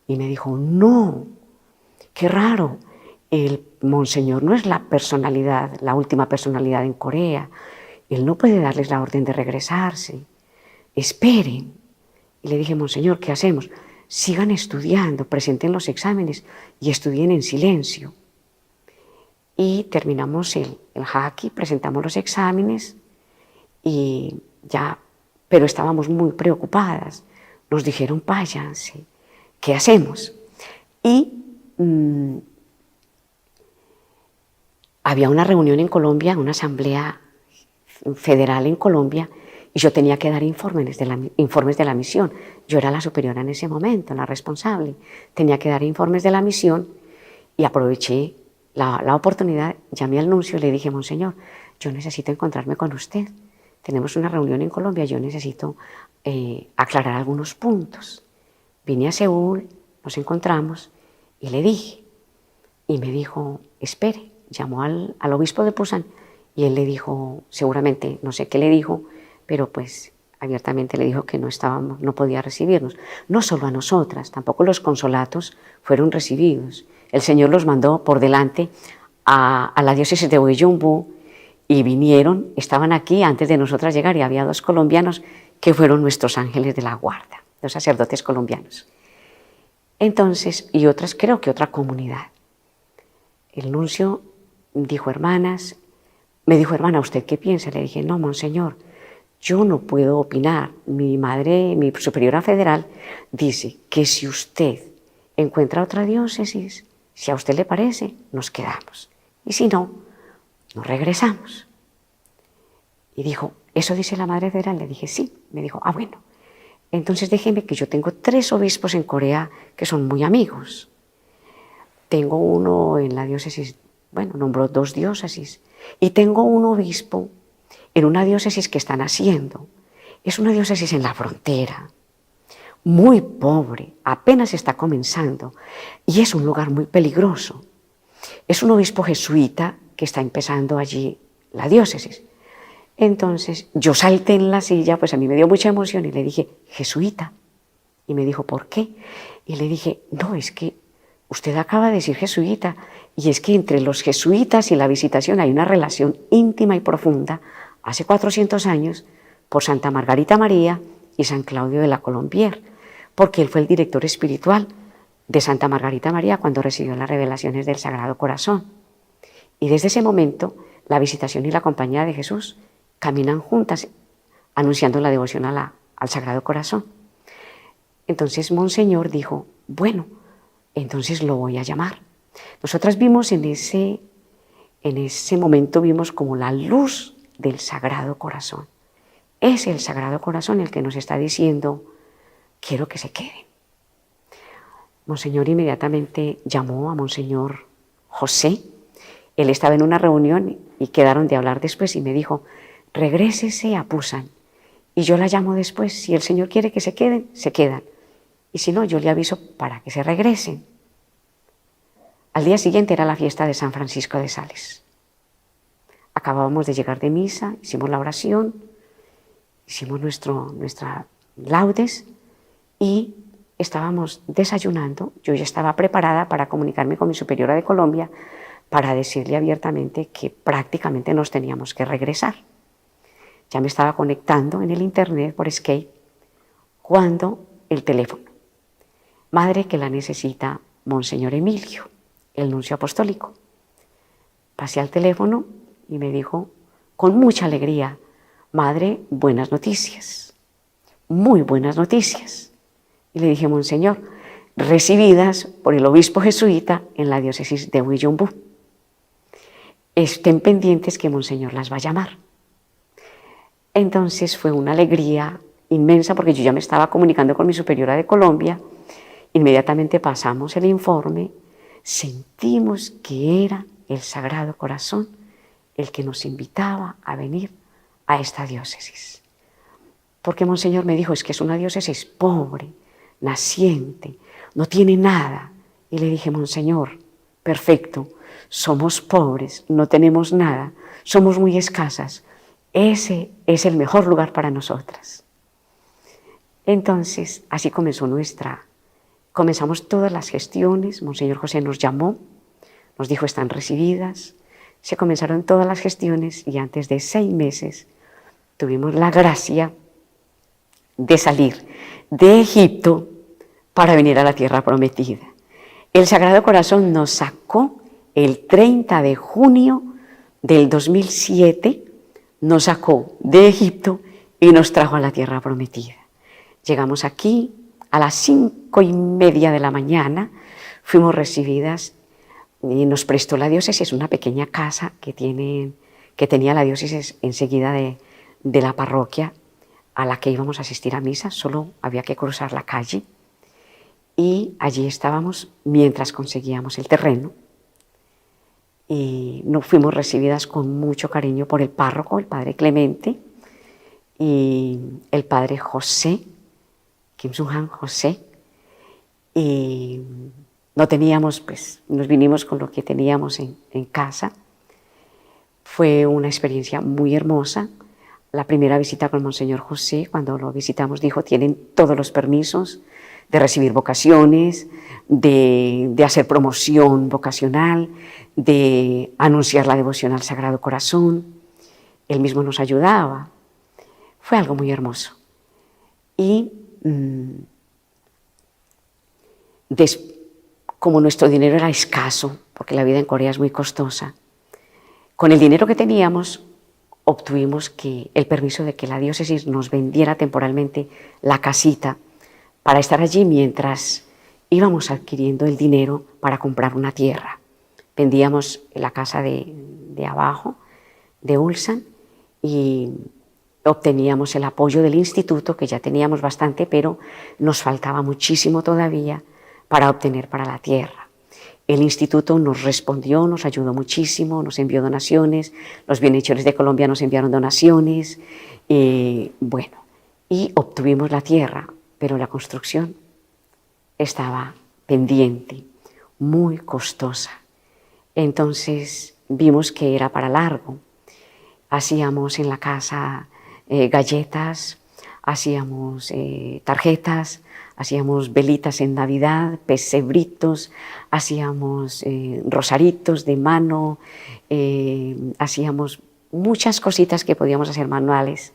y me dijo: no, qué raro, el Monseñor no es la personalidad, la última personalidad en Corea, él no puede darles la orden de regresarse, esperen. Y le dije: Monseñor, ¿qué hacemos? Sigan estudiando, presenten los exámenes y estudien en silencio. Y terminamos el Haki, presentamos los exámenes y ya, pero estábamos muy preocupadas. Nos dijeron: váyanse, ¿qué hacemos? Y había una reunión en Colombia, una asamblea federal en Colombia, y yo tenía que dar informes de la misión. Yo era la superiora en ese momento, la responsable. Tenía que dar informes de la misión y aproveché la oportunidad, llamé al nuncio y le dije: Monseñor, yo necesito encontrarme con usted. Tenemos una reunión en Colombia, yo necesito aclarar algunos puntos. Vine a Seúl, nos encontramos y le dije. Y me dijo: espere. Llamó al obispo de Pusan y él le dijo, seguramente, no sé qué le dijo, pero pues abiertamente le dijo que no podía recibirnos. No solo a nosotras, tampoco los consolatos fueron recibidos. El Señor los mandó por delante a la diócesis de Ullumbu y vinieron, estaban aquí antes de nosotras llegar, y había 2 colombianos que fueron nuestros ángeles de la guarda, 2 sacerdotes colombianos. Entonces, y otras, creo que otra comunidad. El nuncio dijo: hermanas, me dijo: hermana, ¿usted qué piensa? Le dije: no, Monseñor, yo no puedo opinar. Mi madre, mi superiora federal, dice que si usted encuentra otra diócesis, si a usted le parece, nos quedamos. Y si no, nos regresamos. Y dijo: ¿eso dice la madre federal? Le dije: sí. Me dijo: ah, bueno, entonces déjeme que yo tengo 3 obispos en Corea que son muy amigos. Tengo uno en la diócesis, bueno, nombró 2 diócesis, y tengo un obispo en una diócesis que están haciendo. Es una diócesis en la frontera, muy pobre, apenas está comenzando, y es un lugar muy peligroso. Es un obispo jesuita que está empezando allí la diócesis. Entonces yo salté en la silla, pues a mí me dio mucha emoción y le dije: jesuita. Y me dijo: ¿por qué? Y le dije: no, es que usted acaba de decir jesuita, y es que entre los jesuitas y la Visitación hay una relación íntima y profunda, hace 400 años, por Santa Margarita María y San Claudio de la Colombière, porque él fue el director espiritual de Santa Margarita María cuando recibió las revelaciones del Sagrado Corazón. Y desde ese momento, la Visitación y la Compañía de Jesús caminan juntas, anunciando la devoción al Sagrado Corazón. Entonces Monseñor dijo: bueno, entonces lo voy a llamar. Nosotras vimos en en ese momento vimos como la luz del Sagrado Corazón. Es el Sagrado Corazón el que nos está diciendo, quiero que se queden. Monseñor inmediatamente llamó a Monseñor José. Él estaba en una reunión y quedaron de hablar después y me dijo, regrésese a Pusan y yo la llamo después. Si el Señor quiere que se queden, se quedan. Y si no, yo le aviso para que se regresen. Al día siguiente era la fiesta de San Francisco de Sales. Acabábamos de llegar de misa, hicimos la oración, hicimos nuestra laudes y estábamos desayunando. Yo ya estaba preparada para comunicarme con mi superiora de Colombia para decirle abiertamente que prácticamente nos teníamos que regresar. Ya me estaba conectando en el internet por Skype cuando el teléfono. Madre, que la necesita Monseñor Emilio, el nuncio apostólico. Pasé al teléfono y me dijo con mucha alegría, madre, buenas noticias, muy buenas noticias. Y le dije, Monseñor, recibidas por el obispo jesuita en la diócesis de Ullumbu. Estén pendientes que Monseñor las va a llamar. Entonces fue una alegría inmensa porque yo ya me estaba comunicando con mi superiora de Colombia. Inmediatamente pasamos el informe, sentimos que era el Sagrado Corazón el que nos invitaba a venir a esta diócesis. Porque Monseñor me dijo, es que es una diócesis pobre, naciente, no tiene nada. Y le dije, Monseñor, perfecto, somos pobres, no tenemos nada, somos muy escasas. Ese es el mejor lugar para nosotras. Entonces, así comenzamos todas las gestiones. Monseñor José nos llamó, nos dijo, están recibidas. Se comenzaron todas las gestiones y antes de 6 meses tuvimos la gracia de salir de Egipto para venir a la tierra prometida. El Sagrado Corazón nos sacó el 30 de junio del 2007, nos sacó de Egipto y nos trajo a la tierra prometida. Llegamos aquí a las 5:30 de la mañana, fuimos recibidas y nos prestó la diócesis una pequeña casa que tenía la diócesis enseguida de la parroquia a la que íbamos a asistir a misa, solo había que cruzar la calle y allí estábamos mientras conseguíamos el terreno y nos fuimos recibidas con mucho cariño por el párroco, el padre Clemente y el padre José, Kim Sung-han José, y no teníamos, pues nos vinimos con lo que teníamos en casa. Fue una experiencia muy hermosa. La primera visita con Monseñor José, cuando lo visitamos, dijo, tienen todos los permisos de recibir vocaciones, de hacer promoción vocacional, de anunciar la devoción al Sagrado Corazón. Él mismo nos ayudaba. Fue algo muy hermoso. Y como nuestro dinero era escaso, porque la vida en Corea es muy costosa, con el dinero que teníamos obtuvimos el permiso de que la diócesis nos vendiera temporalmente la casita para estar allí mientras íbamos adquiriendo el dinero para comprar una tierra. Vendíamos la casa de abajo, de Ulsan, y obteníamos el apoyo del instituto, que ya teníamos bastante, pero nos faltaba muchísimo todavía para obtener para la tierra. El instituto nos respondió, nos ayudó muchísimo, nos envió donaciones, los bienhechores de Colombia nos enviaron donaciones, y obtuvimos la tierra, pero la construcción estaba pendiente, muy costosa. Entonces vimos que era para largo. Hacíamos en la casa galletas, hacíamos tarjetas, hacíamos velitas en Navidad, pesebritos, hacíamos rosaritos de mano, hacíamos muchas cositas que podíamos hacer manuales,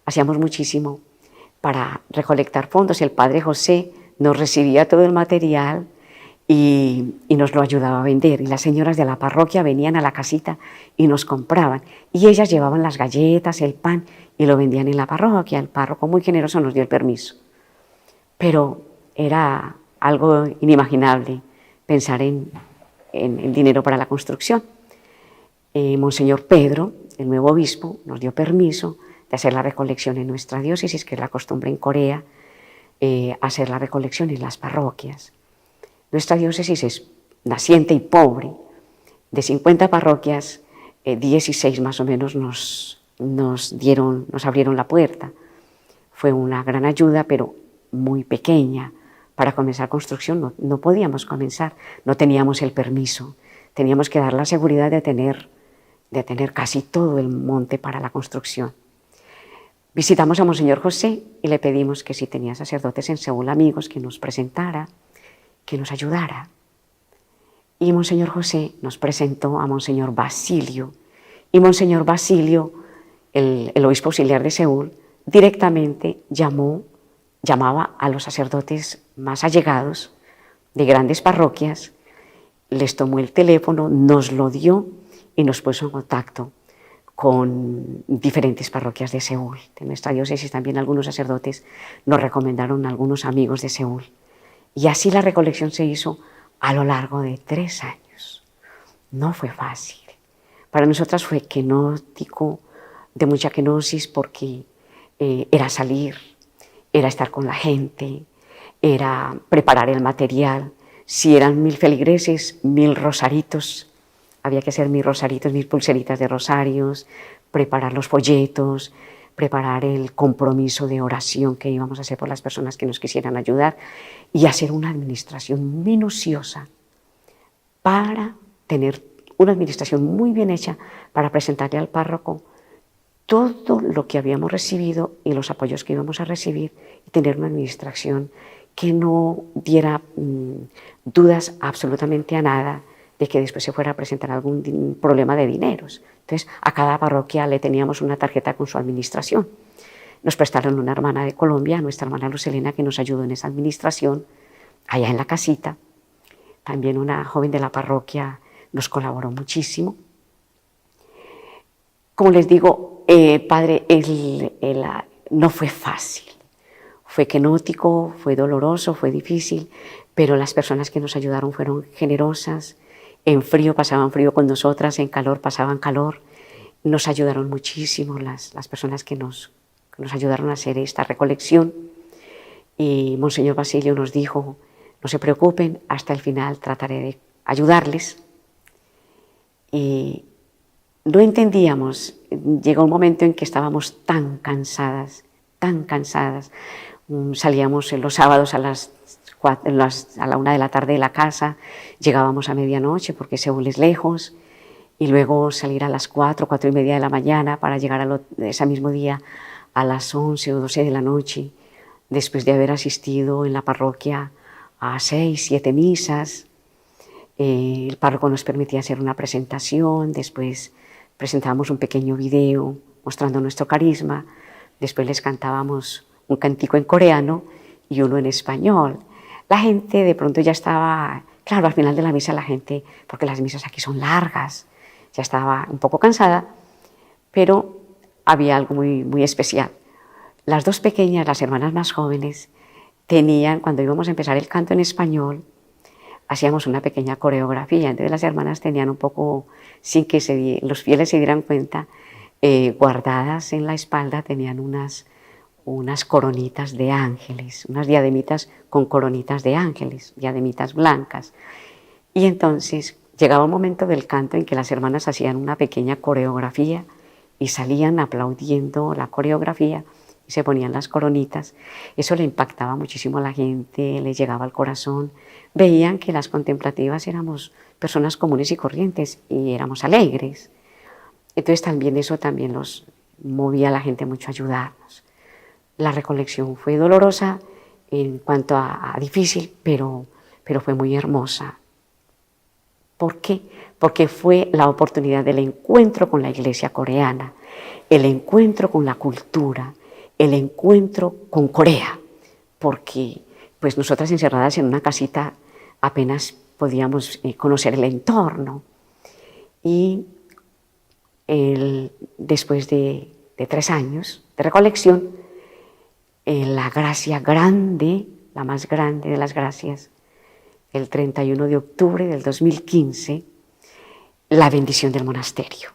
hacíamos muchísimo para recolectar fondos. El padre José nos recibía todo el material y nos lo ayudaba a vender, y las señoras de la parroquia venían a la casita y nos compraban, y ellas llevaban las galletas, el pan y lo vendían en la parroquia. El párroco muy generoso nos dio el permiso. Pero era algo inimaginable pensar en dinero para la construcción. Monseñor Pedro, el nuevo obispo, nos dio permiso de hacer la recolección en nuestra diócesis, que es la costumbre en Corea, hacer la recolección en las parroquias. Nuestra diócesis es naciente y pobre. De 50 parroquias, 16 más o menos nos abrieron la puerta. Fue una gran ayuda, pero muy pequeña. Para comenzar construcción no podíamos comenzar, no teníamos el permiso. Teníamos que dar la seguridad de tener casi todo el monte para la construcción. Visitamos a Monseñor José y le pedimos que si tenía sacerdotes en Seúl, amigos, que nos presentara, que nos ayudara. Y Monseñor José nos presentó a Monseñor Basilio. Y Monseñor Basilio, el obispo auxiliar de Seúl, directamente llamaba a los sacerdotes más allegados de grandes parroquias, les tomó el teléfono, nos lo dio y nos puso en contacto con diferentes parroquias de Seúl. De nuestra diócesis también algunos sacerdotes nos recomendaron a algunos amigos de Seúl. Y así la recolección se hizo a lo largo de 3 años. No fue fácil. Para nosotras fue quenótico, de mucha kenosis, porque era salir, era estar con la gente, era preparar el material. Si eran 1000 feligreses, 1000 rosaritos, había que hacer 1000 rosaritos, 1000 pulseritas de rosarios, preparar los folletos, preparar el compromiso de oración que íbamos a hacer por las personas que nos quisieran ayudar y hacer una administración minuciosa para tener una administración muy bien hecha para presentarle al párroco todo lo que habíamos recibido y los apoyos que íbamos a recibir y tener una administración que no diera dudas absolutamente a nada de que después se fuera a presentar algún problema de dineros. Entonces, a cada parroquia le teníamos una tarjeta con su administración. Nos prestaron una hermana de Colombia, nuestra hermana Lucelena, que nos ayudó en esa administración, allá en la casita. También una joven de la parroquia nos colaboró muchísimo. Como les digo, padre, no fue fácil. Fue quenótico, fue doloroso, fue difícil, pero las personas que nos ayudaron fueron generosas. En frío pasaban frío con nosotras, en calor pasaban calor. Nos ayudaron muchísimo las personas que nos ayudaron a hacer esta recolección. Y Monseñor Basilio nos dijo, no se preocupen, hasta el final trataré de ayudarles. Y no entendíamos, llegó un momento en que estábamos tan cansadas. Salíamos los sábados a la 1 de la tarde de la casa, llegábamos a medianoche porque Seúl es lejos, y luego salir a las 4:30 de la mañana para llegar ese mismo día a las 11 o 12 de la noche, después de haber asistido en la parroquia a 6, 7 misas. El párroco nos permitía hacer una presentación, después presentábamos un pequeño video mostrando nuestro carisma, después les cantábamos un cantico en coreano y uno en español. La gente de pronto ya estaba, claro, al final de la misa la gente, porque las misas aquí son largas, ya estaba un poco cansada, pero había algo muy, muy especial. Las dos pequeñas, las hermanas más jóvenes, tenían, cuando íbamos a empezar el canto en español, hacíamos una pequeña coreografía. Entonces las hermanas tenían un poco, sin que los fieles se dieran cuenta, guardadas en la espalda, tenían unas coronitas de ángeles, unas diademitas con coronitas de ángeles, diademitas blancas. Y entonces llegaba un momento del canto en que las hermanas hacían una pequeña coreografía y salían aplaudiendo la coreografía y se ponían las coronitas. Eso le impactaba muchísimo a la gente, le llegaba al corazón. Veían que las contemplativas éramos personas comunes y corrientes y éramos alegres. Entonces también eso también los movía a la gente mucho a ayudarnos. La recolección fue dolorosa en cuanto a difícil, pero fue muy hermosa. ¿Por qué? Porque fue la oportunidad del encuentro con la iglesia coreana, el encuentro con la cultura, el encuentro con Corea, porque pues nosotras encerradas en una casita apenas podíamos conocer el entorno. Y después de 3 años de recolección, la gracia grande, la más grande de las gracias, el 31 de octubre del 2015, la bendición del monasterio.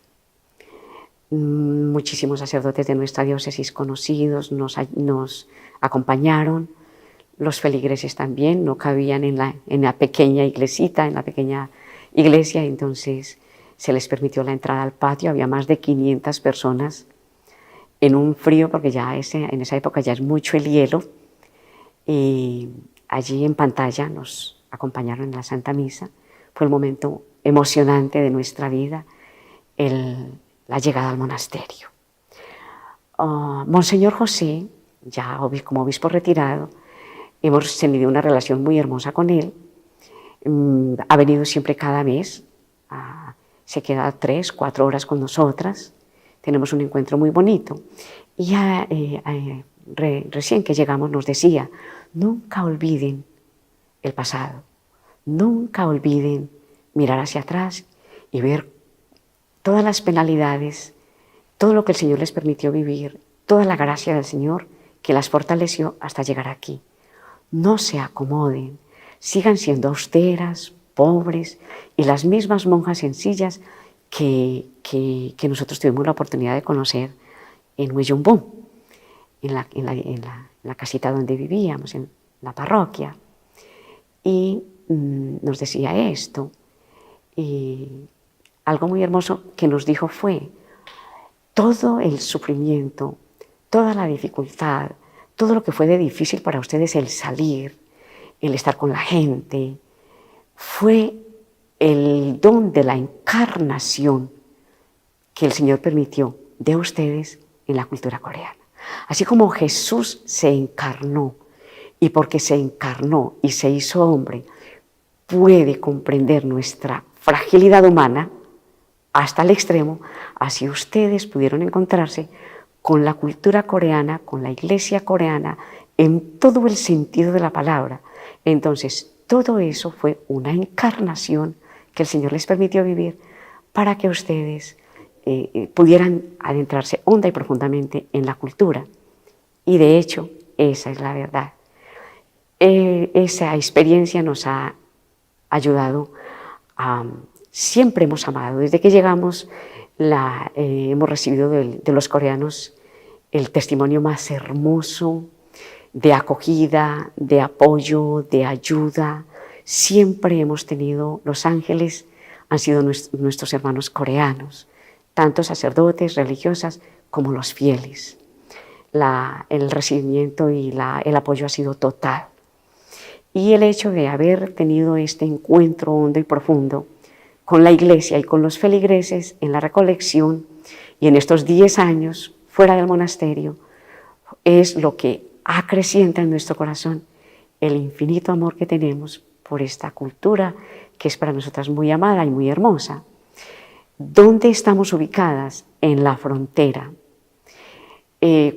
Muchísimos sacerdotes de nuestra diócesis conocidos nos acompañaron, los feligreses también, no cabían en la pequeña iglesita, en la pequeña iglesia, entonces se les permitió la entrada al patio, había más de 500 personas en un frío, porque ya en esa época ya es mucho el hielo, y allí en pantalla nos acompañaron en la Santa Misa. Fue el momento emocionante de nuestra vida, la llegada al monasterio. Monseñor José, ya como obispo retirado, hemos tenido una relación muy hermosa con él. Ha venido siempre cada mes, se queda 3, 4 horas con nosotras, tenemos un encuentro muy bonito. Y recién que llegamos nos decía, nunca olviden el pasado, nunca olviden mirar hacia atrás y ver todas las penalidades, todo lo que el Señor les permitió vivir, toda la gracia del Señor que las fortaleció hasta llegar aquí. No se acomoden, sigan siendo austeras, pobres y las mismas monjas sencillas que nosotros tuvimos la oportunidad de conocer en Hueyumbún, en la casita donde vivíamos, en la parroquia. Y nos decía esto, y algo muy hermoso que nos dijo fue, todo el sufrimiento, toda la dificultad, todo lo que fue de difícil para ustedes, el salir, el estar con la gente, fue el don de la encarnación que el Señor permitió de ustedes en la cultura coreana. Así como Jesús se encarnó, y porque se encarnó y se hizo hombre, puede comprender nuestra fragilidad humana hasta el extremo, así ustedes pudieron encontrarse con la cultura coreana, con la iglesia coreana, en todo el sentido de la palabra. Entonces, todo eso fue una encarnación que el Señor les permitió vivir para que ustedes pudieran adentrarse honda y profundamente en la cultura. Y de hecho, esa es la verdad. Esa experiencia nos ha ayudado a... Siempre hemos amado, desde que llegamos hemos recibido de los coreanos el testimonio más hermoso de acogida, de apoyo, de ayuda. Siempre hemos tenido, los ángeles han sido nuestros hermanos coreanos, tanto sacerdotes, religiosas, como los fieles. El recibimiento y el apoyo ha sido total. Y el hecho de haber tenido este encuentro hondo y profundo con la iglesia y con los feligreses en la recolección y en estos 10 años fuera del monasterio, es lo que acrecienta en nuestro corazón el infinito amor que tenemos por esta cultura que es para nosotras muy amada y muy hermosa. ¿Dónde estamos ubicadas? En la frontera.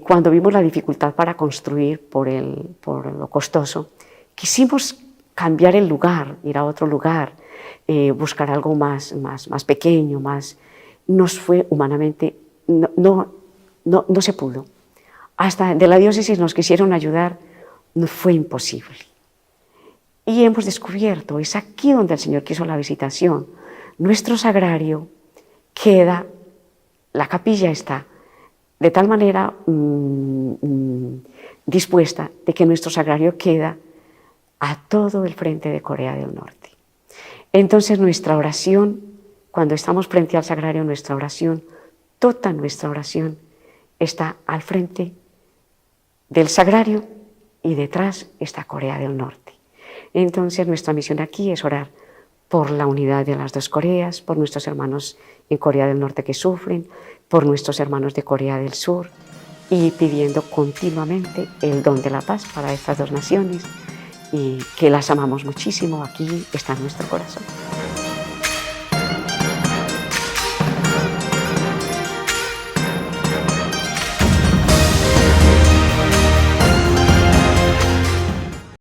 Cuando vimos la dificultad para construir por lo costoso, quisimos cambiar el lugar, ir a otro lugar, buscar algo más pequeño, nos fue humanamente, no se pudo. Hasta de la diócesis nos quisieron ayudar, no fue imposible. Y hemos descubierto, es aquí donde el Señor quiso la visitación. Nuestro sagrario queda, la capilla está de tal manera dispuesta de que nuestro sagrario queda a todo el frente de Corea del Norte. Entonces nuestra oración, cuando estamos frente al sagrario, nuestra oración, toda nuestra oración está al frente del sagrario y detrás está Corea del Norte. Entonces nuestra misión aquí es orar por la unidad de las dos Coreas, por nuestros hermanos en Corea del Norte que sufren, por nuestros hermanos de Corea del Sur y pidiendo continuamente el don de la paz para estas dos naciones y que las amamos muchísimo. Aquí está nuestro corazón.